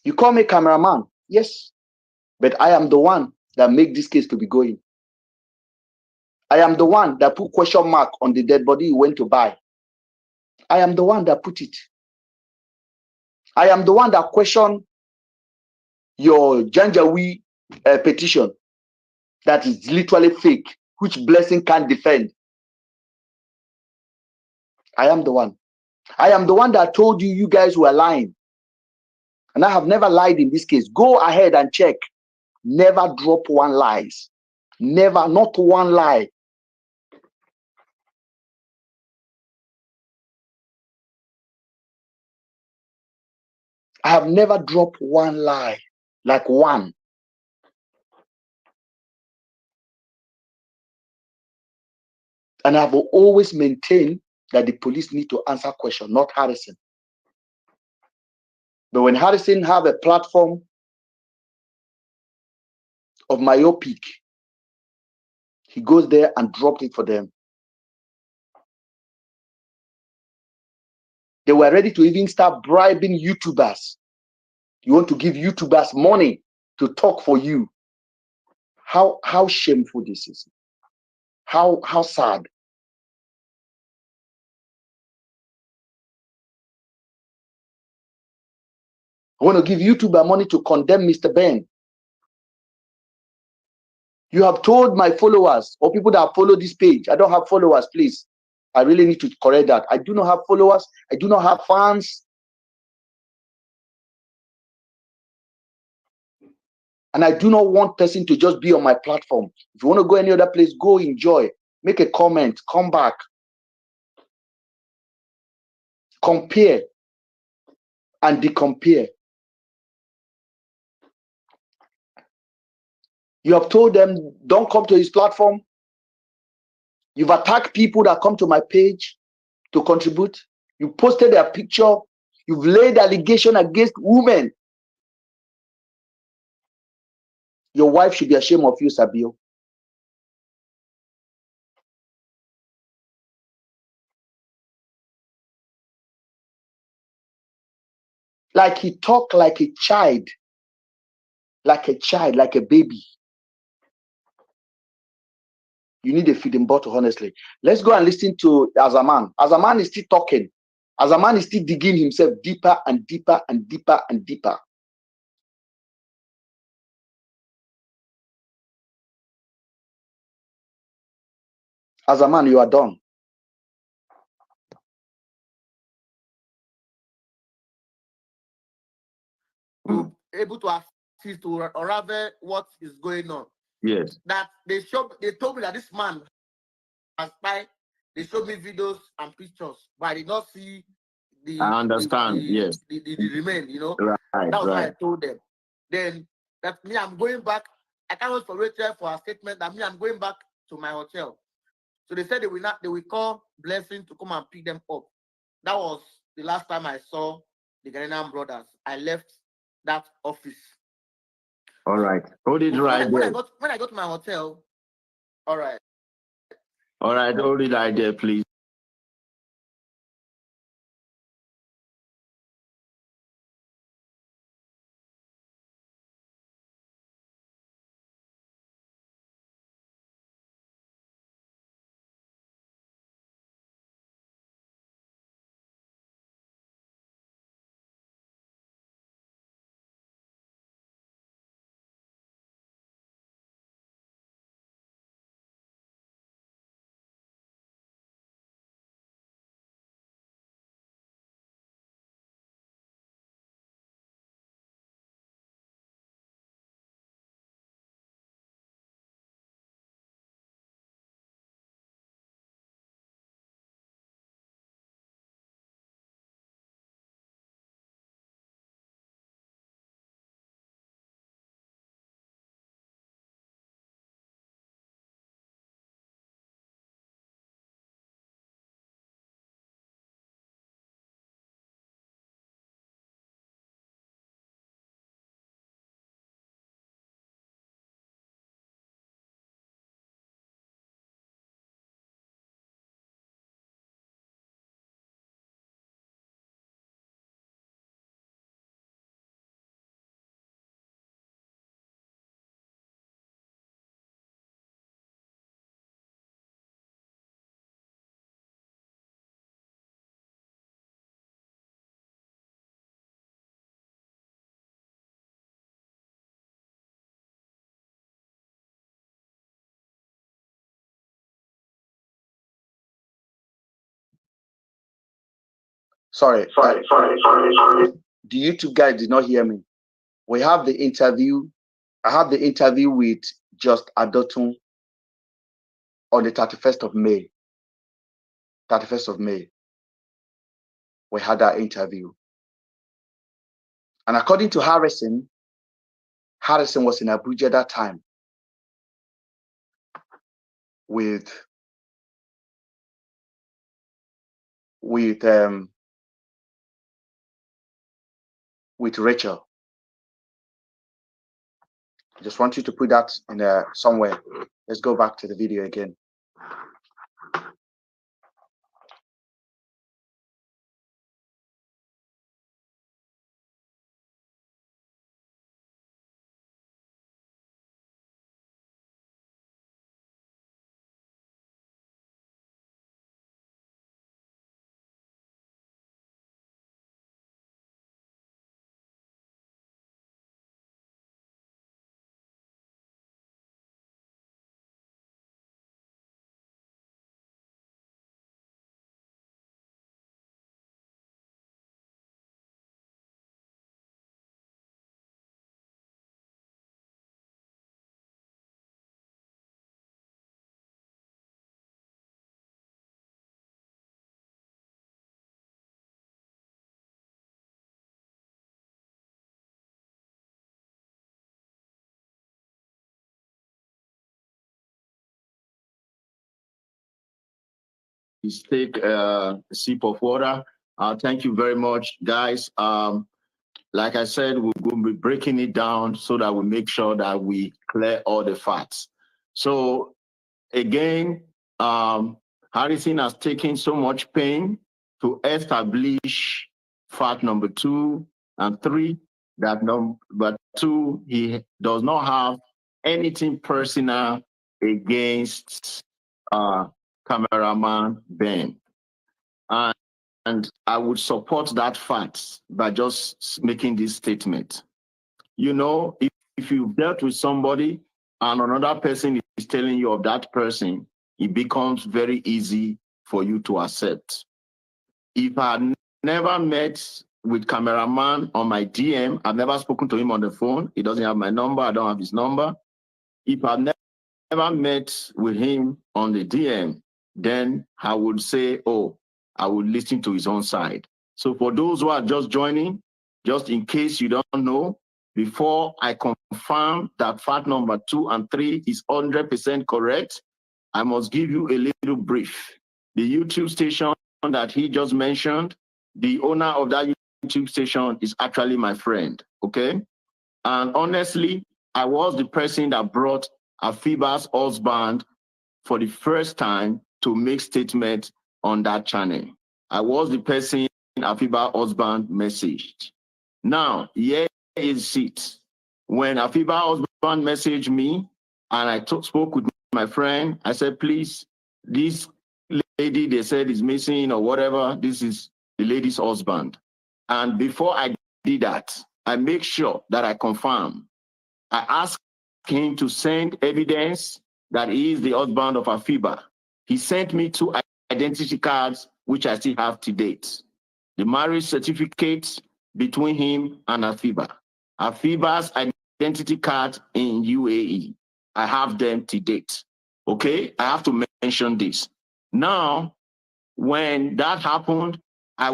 You call me cameraman, yes, but I am the one that make this case to be going. I am the one that put question mark on the dead body you went to buy. I am the one that put it. I am the one that questioned your Janjaweed petition that is literally fake, which Blessing can't defend. I am the one. I am the one that told you guys were lying. And I have never lied in this case. Go ahead and check. Never drop one lies. Never, not one lie. I have never dropped one lie, like one. And I've always maintained that the police need to answer questions, not Harrison. But when Harrison have a platform of myopic, he goes there and dropped it for them. They were ready to even start bribing YouTubers. You want to give YouTubers money to talk for you. How shameful this is. How sad. I want to give YouTuber money to condemn Mr. Ben. You have told my followers or people that follow this page, I don't have followers, please. I really need to correct that. I do not have followers. I do not have fans. And I do not want person to just be on my platform. If you want to go any other place, go enjoy. Make a comment. Come back. Compare and decompare. You have told them, don't come to his platform. You've attacked people that come to my page to contribute. You posted their picture. You've laid allegation against women. Your wife should be ashamed of you, Sir B.O. Like he talked like a child, like a baby. You need a feeding bottle, honestly. Let's go and listen to Azaman. Azaman is still talking. Azaman is still digging himself deeper and deeper and deeper and deeper. Azaman, you are done. Able to assist to unravel what is going on. Yes. That they told me that this man has spy. They showed me videos and pictures, but I did not see the. I understand. Yes. The remain. You know. Right. That was what I told them. Then that me, I'm going back. I can't wait for Rachel for a statement that me, I'm going back to my hotel. So they said they will call Blessing to come and pick them up. That was the last time I saw the Ghanaian brothers. I left that office. All right. Hold it right there. When I got to my hotel, all right. All right, hold it right there, please. Sorry. The YouTube guy did not hear me. We have the interview. I have the interview with Just Adotun on the 31st of May. 31st of May. We had that interview. And according to Harrison was in Abuja that time with Rachel. I just want you to put that in somewhere. Let's go back to the video again. take a sip of water. Thank you very much, guys. Like I said, we're going to be breaking it down so that we make sure that we clear all the facts. So again, Harrison has taken so much pain to establish fact number 2 and 3, that number 2, he does not have anything personal against cameraman Ben. And I would support that fact by just making this statement. You know, if you've dealt with somebody and another person is telling you of that person, it becomes very easy for you to accept. If I had never met with cameraman on my DM, I've never spoken to him on the phone, he doesn't have my number, I don't have his number. If I've never met with him on the DM, then I would say, oh, I would listen to his own side. So for those who are just joining, just in case you don't know, before I confirm that fact number 2 and 3 is 100% correct, I must give you a little brief. The YouTube station that he just mentioned, the owner of that YouTube station is actually my friend, okay? And honestly, I was the person that brought Afiba's husband for the first time to make statement on that channel. I was the person Afiba's husband messaged. Now, here is it. When Afiba's husband messaged me and I spoke with my friend, I said, please, this lady they said is missing or whatever, this is the lady's husband. And before I did that, I make sure that I confirm. I asked him to send evidence that he is the husband of Afiba. He sent me 2 identity cards, which I still have to date. The marriage certificates between him and Afiba. Afiba's identity card in UAE. I have them to date. Okay, I have to mention this. Now, when that happened, at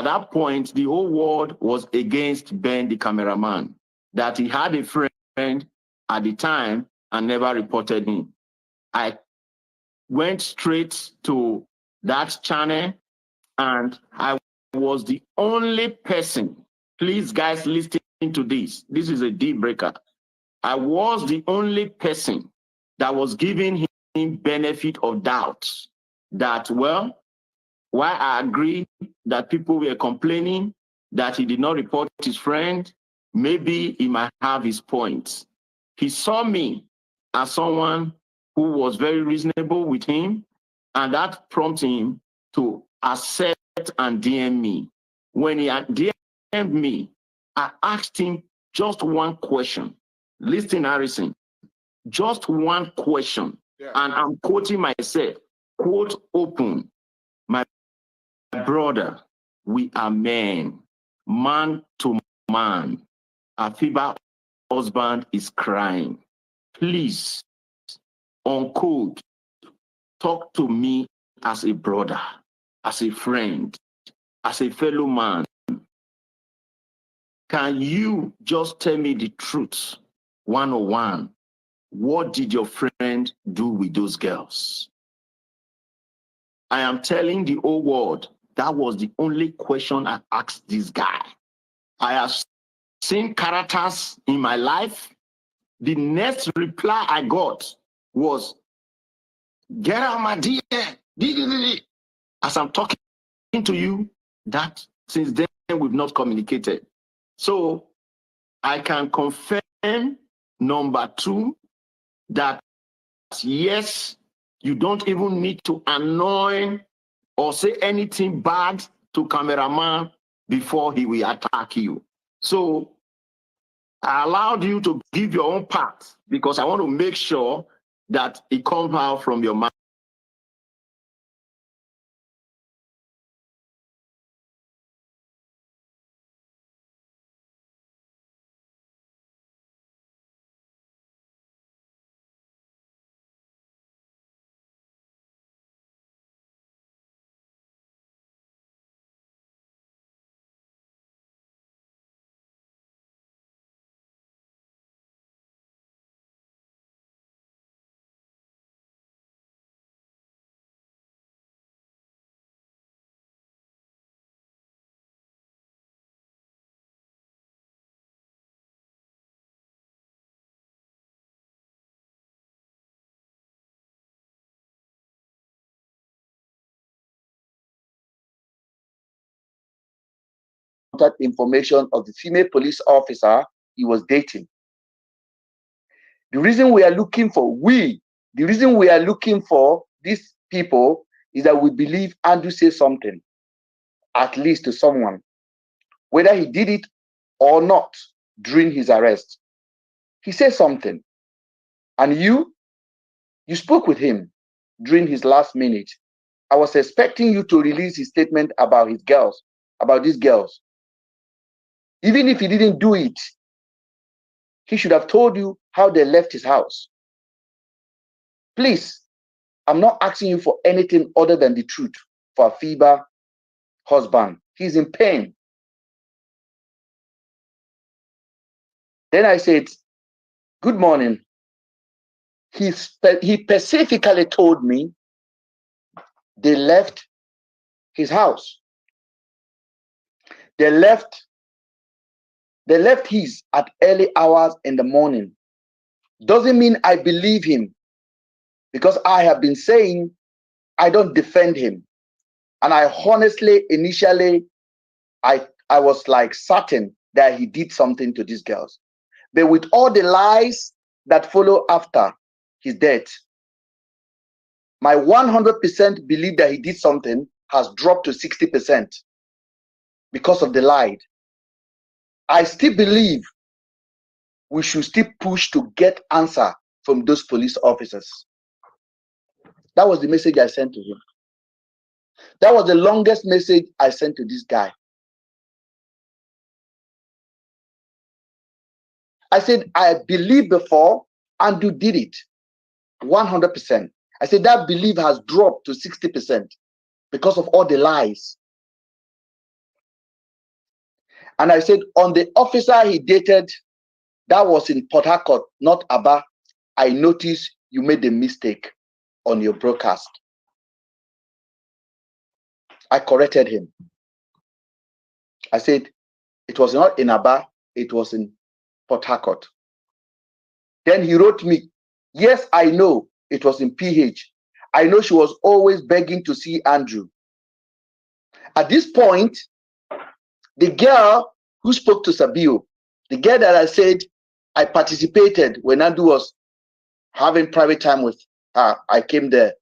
that point, the whole world was against Ben, the cameraman, that he had a friend at the time and never reported him. I went straight to that channel and I was the only person. Please, guys, listen to this. This is a deal breaker. I was the only person that was giving him benefit of doubt that, well, while I agree that people were complaining that he did not report his friend, maybe he might have his points. He saw me as someone who was very reasonable with him, and that prompted him to accept and DM me. When he had DM'd me, I asked him just one question. Listen, Harrison, just one question. Yeah. And I'm quoting myself, quote open, my brother, we are men, man to man. Afiba husband is crying. Please, unquote, talk to me as a brother, as a friend, as a fellow man. Can you just tell me the truth, 101? What did your friend do with those girls? I am telling the whole world, that was the only question I asked this guy. I have seen characters in my life. The next reply I got was, get out my DM. As I'm talking to you, that since then we've not communicated. So I can confirm number 2, that yes, you don't even need to annoy or say anything bad to cameraman before he will attack you. So I allowed you to give your own part because I want to make sure that it comes out from your mouth. contact information of the female police officer he was dating. The reason we are looking for these people is that we believe Andrew said something, at least to someone, whether he did it or not during his arrest. He said something, and you spoke with him during his last minute. I was expecting you to release his statement about these girls. Even if he didn't do it, he should have told you how they left his house. Please, I'm not asking you for anything other than the truth for Afiba husband. He's in pain. Then I said, good morning. He specifically told me they left his house. They left his at early hours in the morning. Doesn't mean I believe him, because I have been saying I don't defend him. And I honestly, initially, I was like certain that he did something to these girls. But with all the lies that follow after his death, my 100% belief that he did something has dropped to 60% because of the lie. I still believe we should still push to get answer from those police officers. That was the message I sent to him. That was the longest message I sent to this guy. I said, I believed before Andrew did it 100%. I said, that belief has dropped to 60% because of all the lies. And I said, on the officer he dated, that was in Port Harcourt, not Aba, I noticed you made a mistake on your broadcast. I corrected him. I said, it was not in Aba, it was in Port Harcourt. Then he wrote me, yes, I know it was in PH. I know she was always begging to see Andrew. At this point, the girl who spoke to Sir B.O, the girl that I said I participated when Andrew was having private time with her, I came there.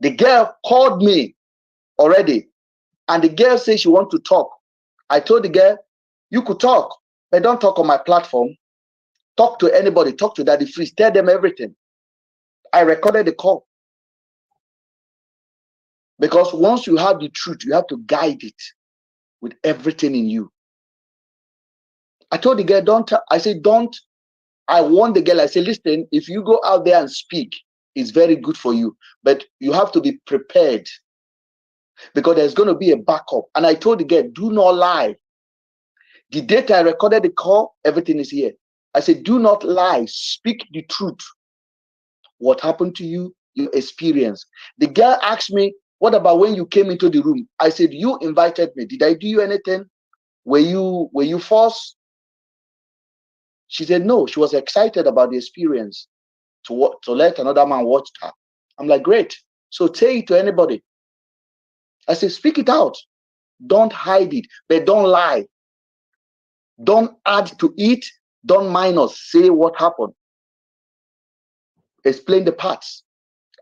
The girl called me already, and the girl said she wants to talk. I told the girl, you could talk, but don't talk on my platform. Talk to anybody, talk to Daddy Freeze, tell them everything. I recorded the call. Because once you have the truth, you have to guide it with everything in you. I told the girl, I warned the girl, I said, listen, if you go out there and speak, it's very good for you, but you have to be prepared because there's going to be a backup. And I told the girl, do not lie. The date I recorded the call, everything is here. I said, do not lie, speak the truth. What happened to you, your experience. The girl asked me, what about when you came into the room? I said, you invited me. Did I do you anything? Were you forced? She said, no. She was excited about the experience to let another man watch her. I'm like, great. So say it to anybody. I said, speak it out. Don't hide it, but don't lie. Don't add to it. Don't minus. Say what happened. Explain the parts.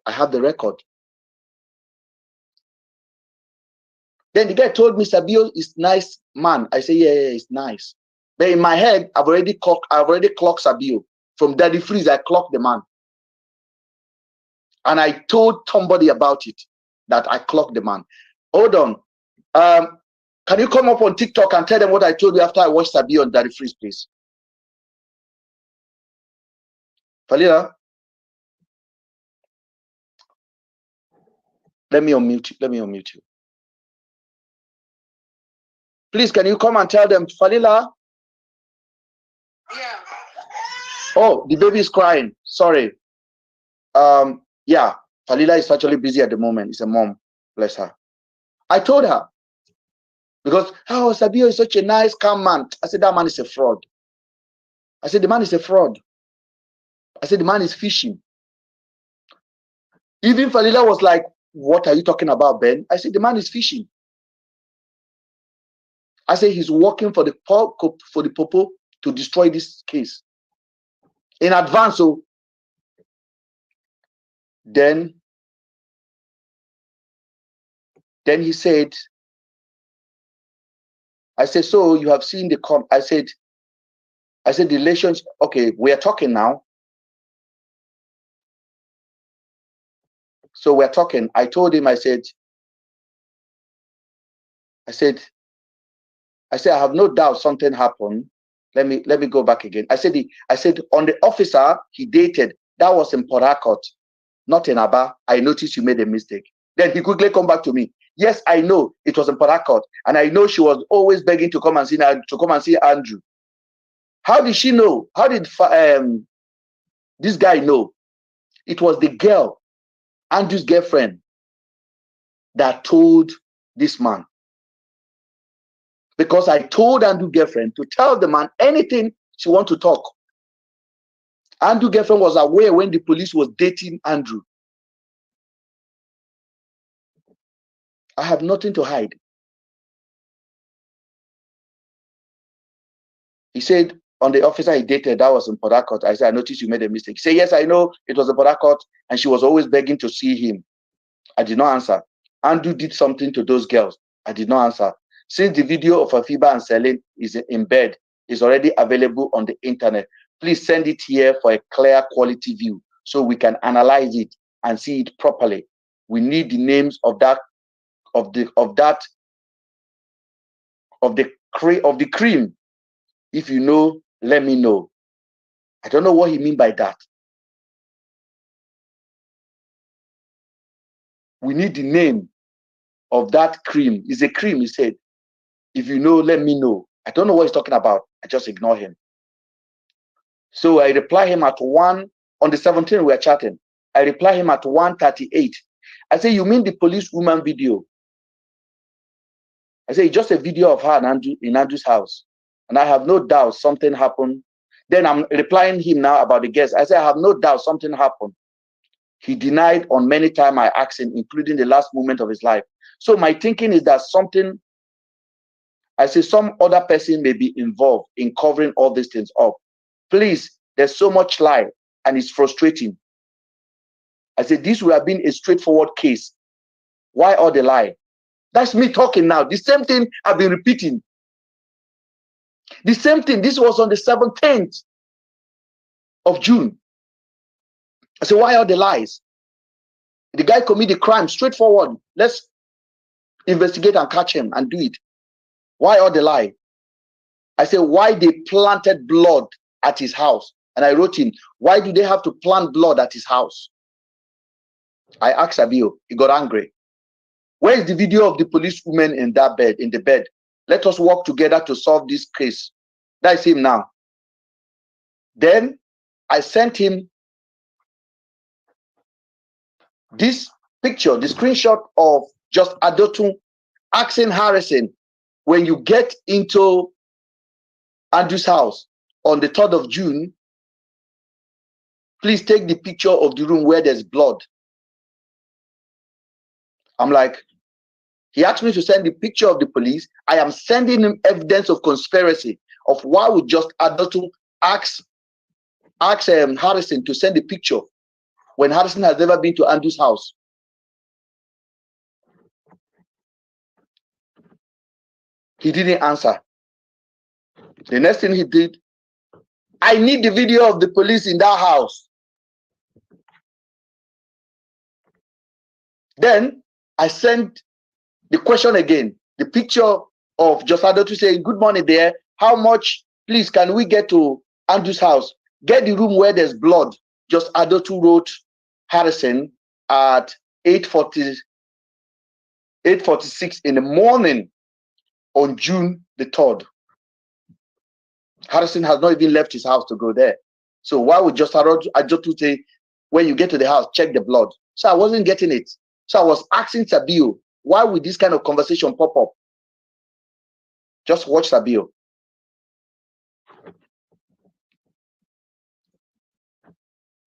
I have the record. Then the guy told me, Sir B.O is nice man. I say, yeah, it's nice. But in my head, I've already clocked Sir B.O. From Daddy Freeze, I clocked the man. And I told somebody about it, that I clocked the man. Hold on. Can you come up on TikTok and tell them what I told you after I watched Sir B.O on Daddy Freeze, please? Falila? Let me unmute you. Please, can you come and tell them, Falila? Yeah. Oh, the baby is crying. Sorry. Yeah, Falila is actually busy at the moment. It's a mom. Bless her. I told her. Because, oh, Sir B.O is such a nice, calm man. I said, that man is a fraud. I said, the man is a fraud. I said, the man is fishing. Even Falila was like, what are you talking about, Ben? I said, the man is fishing. I say he's working for the Popo to destroy this case in advance. So then he said, I said, so you have seen the I said the relationship. Okay, we are talking now. So we're talking. I told him, I said, I have no doubt something happened. Let me go back again. I said on the officer he dated, that was in Port Harcourt, not in Aba. I noticed you made a mistake. Then he quickly come back to me. Yes, I know it was in Port Harcourt, and I know she was always begging to come and see Andrew. How did she know? How did this guy know? It was the girl, Andrew's girlfriend, that told this man. Because I told Andrew's girlfriend to tell the man anything she want to talk. Andrew's girlfriend was aware when the police was dating Andrew. I have nothing to hide. He said, on the officer he dated, that was in Port Harcourt. I said, I noticed you made a mistake. He said, yes, I know it was in Port Harcourt, and she was always begging to see him. I did not answer. Andrew did something to those girls. I did not answer. Since the video of Afiba and Celine is in bed, is already available on the internet, please send it here for a clear quality view so we can analyze it and see it properly. We need the names of the cream. If you know, let me know. I don't know what he means by that. We need the name of that cream. It's a cream, he said. If you know, let me know. I don't know what he's talking about. I just ignore him. So I reply him at 1, on the 17th we are chatting. I reply him at 1:38. I say, you mean the police woman video? I say, it's just a video of her in Andrew's house. And I have no doubt something happened. Then I'm replying him now about the guest. I say, I have no doubt something happened. He denied on many times I asked him, including the last moment of his life. So my thinking is that some other person may be involved in covering all these things up. Please, there's so much lie and it's frustrating. I said, this would have been a straightforward case. Why all the lie? That's me talking now. The same thing I've been repeating. The same thing. This was on the 17th of June. I said, why all the lies? The guy committed the crime, straightforward. Let's investigate and catch him and do it. Why all the lie? I said, why they planted blood at his house? And I wrote him, why do they have to plant blood at his house? I asked Sir B.O. He got angry. Where is the video of the policewoman in the bed? Let us work together to solve this case. That's him now. Then I sent him this picture, the screenshot of just Adotun asking Harrison, when you get into Andrew's house on the 3rd of June, please take the picture of the room where there's blood. I'm like, he asked me to send the picture of the police. I am sending him evidence of conspiracy of why we just Adotun ask Harrison to send the picture when Harrison has never been to Andrew's house. He didn't answer. The next thing he did, I need the video of the police in that house. Then I sent the question again, the picture of Josado to say, good morning there. How much, please, can we get to Andrew's house? Get the room where there's blood. Just Adotu wrote Harrison at 8:46 in the morning on June the 3rd. Harrison has not even left his house to go there. So why would just Adotu say, when you get to the house, check the blood? So I wasn't getting it. So I was asking Sir B.O, why would this kind of conversation pop up? Just watch Sir B.O.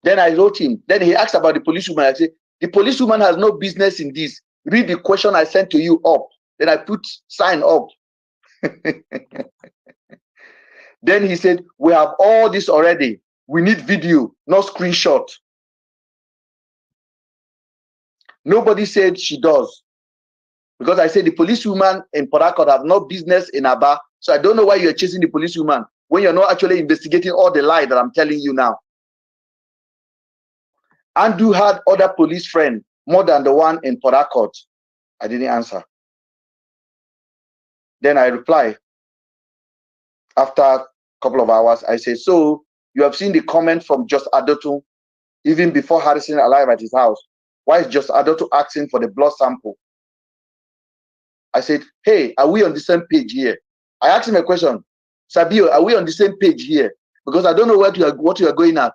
Then I wrote him. Then he asked about the policewoman. I said, the policewoman has no business in this. Read the question I sent to you up. Then I put sign up. Then he said, we have all this already. We need video, not screenshot. Nobody said she does. Because I said the policewoman in Port Harcourt have no business in Aba. So I don't know why you're chasing the policewoman when you're not actually investigating all the lie that I'm telling you now. Andrew had other police friends more than the one in Port Harcourt. I didn't answer. Then I reply after a couple of hours. I say, so you have seen the comment from Just Adotu even before Harrison arrived at his house. Why is Just Adotu asking for the blood sample? I said, hey, are we on the same page here? I asked him a question. Sir B.O, are we on the same page here? Because I don't know what you are going at.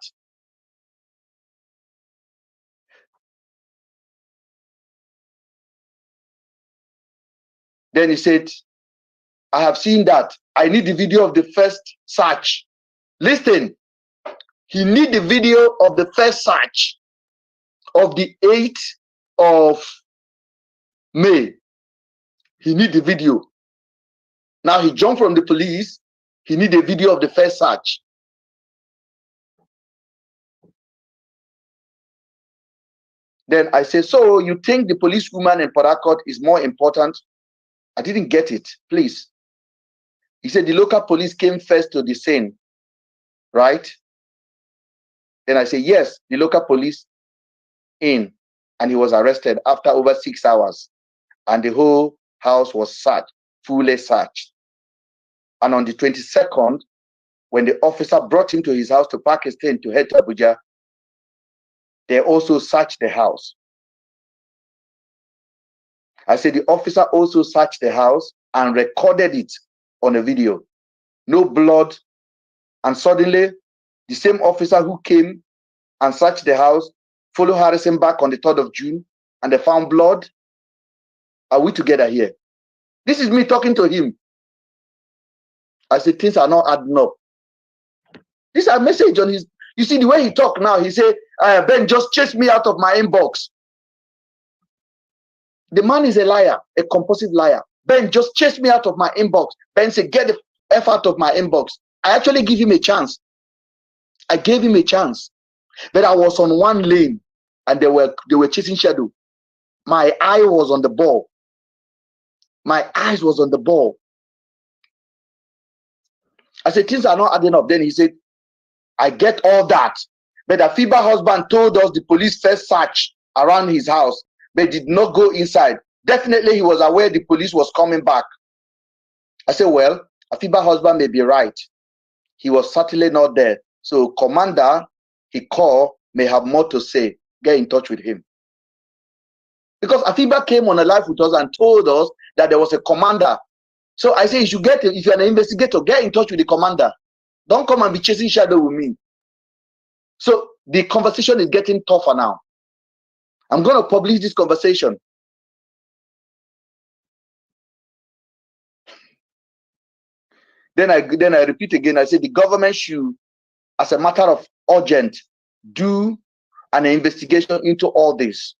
Then he said, I have seen that. I need the video of the first search. Listen, he need the video of the first search of the 8th of May. He need the video. Now he jumped from the police. He need a video of the first search. Then I say, so you think the policewoman in Port Harcourt is more important? I didn't get it, please. He said the local police came first to the scene, right? Then I say, yes, the local police in, and he was arrested after over 6 hours. And the whole house was searched, fully searched. And on the 22nd, when the officer brought him to his house to Pakistan to head to Abuja, they also searched the house. I said the officer also searched the house and recorded it on a video. No blood. And suddenly, the same officer who came and searched the house followed Harrison back on the 3rd of June and they found blood. Are we together here? This is me talking to him. I said things are not adding up. This is a message on his. You see the way he talk now. He said, Ben, just chase me out of my inbox. The man is a liar, a compulsive liar. Ben, just chase me out of my inbox. Ben said, get the F out of my inbox. I actually give him a chance. I gave him a chance. But I was on one lane and they were chasing shadow. My eye was on the ball. My eyes was on the ball. I said, things are not adding up. Then he said, I get all that. But the FIBA husband told us the police first searched around his house, but did not go inside. Definitely he was aware the police was coming back. I said, well, a FIBA husband may be right. He was certainly not there. So commander he called may have more to say. Get in touch with him. Because Afiba came on a live with us and told us that there was a commander. So I say you should get it. If you're an investigator, get in touch with the commander. Don't come and be chasing shadow with me. So the conversation is getting tougher now. I'm going to publish this conversation. Then I repeat again. I say the government should, as a matter of urgent, do an investigation into all this.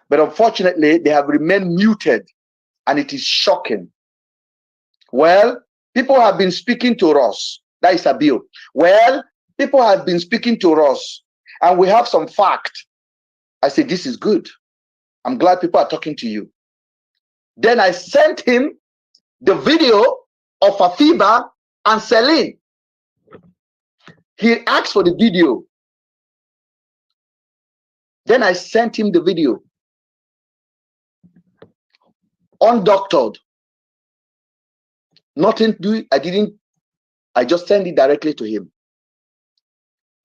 But unfortunately, they have remained muted, and it is shocking. Well, people have been speaking to us. That is Sir B.O. Well, people have been speaking to us, and we have some fact. I say, this is good. I'm glad people are talking to you. Then I sent him the video of Afiba and Celine. He asked for the video. Then I sent him the video. Undoctored. Nothing to do. I just sent it directly to him.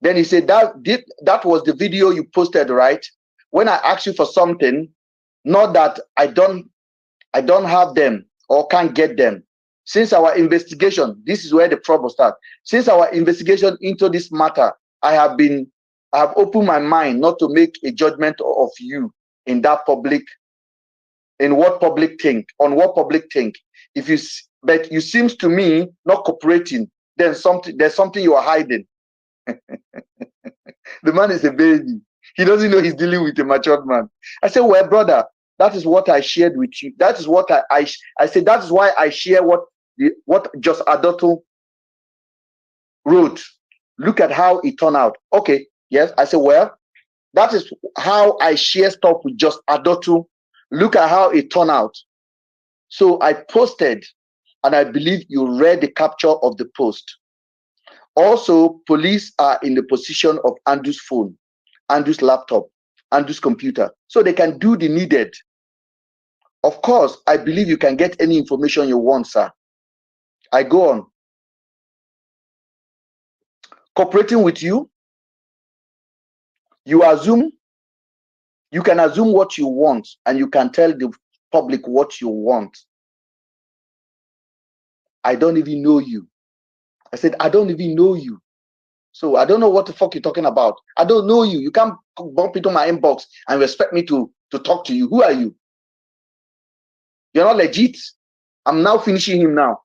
Then he said, that was the video you posted, right? When I asked you for something, not that I don't have them or can't get them. Since our investigation, this is where the trouble starts. Since our investigation into this matter, I have opened my mind not to make a judgment of you in that public, in what public think, on what public think. But you seems to me not cooperating, then there's something you are hiding. The man is a baby. He doesn't know he's dealing with a matured man. I said, well, brother, That is what I shared with you. That is what I said. That is why I share what Just Adoto wrote. Look at how it turned out. Okay, yes. I said, well, that is how I share stuff with Just Adoto. Look at how it turned out. So I posted, and I believe you read the capture of the post. Also, police are in the position of Andrew's phone, Andrew's laptop, Andrew's computer, so they can do the needed. Of course, I believe you can get any information you want, sir. I go on. Cooperating with you, you can assume what you want, and you can tell the public what you want. I don't even know you. I said, I don't even know you. So I don't know what the fuck you're talking about. I don't know you. You can't bump into my inbox and expect me to talk to you. Who are you? You're not legit. I'm now finishing him now.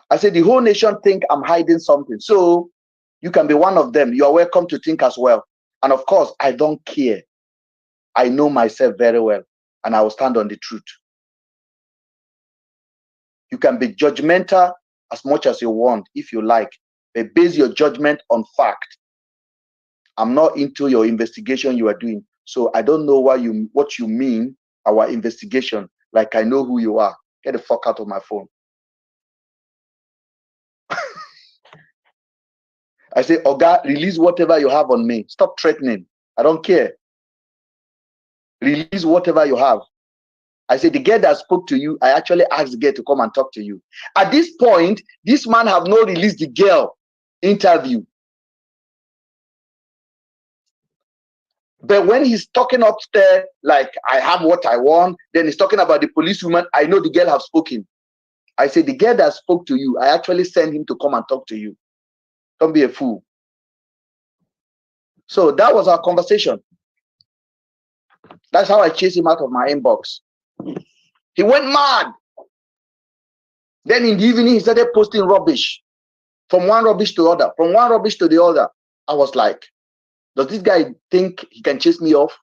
I said, the whole nation think I'm hiding something. So you can be one of them. You are welcome to think as well. And of course, I don't care. I know myself very well, and I will stand on the truth. You can be judgmental as much as you want, if you like, but base your judgment on fact. I'm not into your investigation you are doing, so I don't know what you mean, our investigation, like I know who you are. Get the fuck out of my phone. I say, Oga, release whatever you have on me. Stop threatening. I don't care. Release whatever you have. I said, the girl that spoke to you, I actually asked the girl to come and talk to you. At this point, this man have not released the girl interview. But when he's talking upstairs, like, I have what I want, then he's talking about the policewoman, I know the girl have spoken. I said, the girl that spoke to you, I actually sent him to come and talk to you. Don't be a fool. So that was our conversation. That's how I chased him out of my inbox. He went mad. Then in the evening, he started posting rubbish. From one rubbish to the other. From one rubbish to the other. I was like, does this guy think he can chase me off?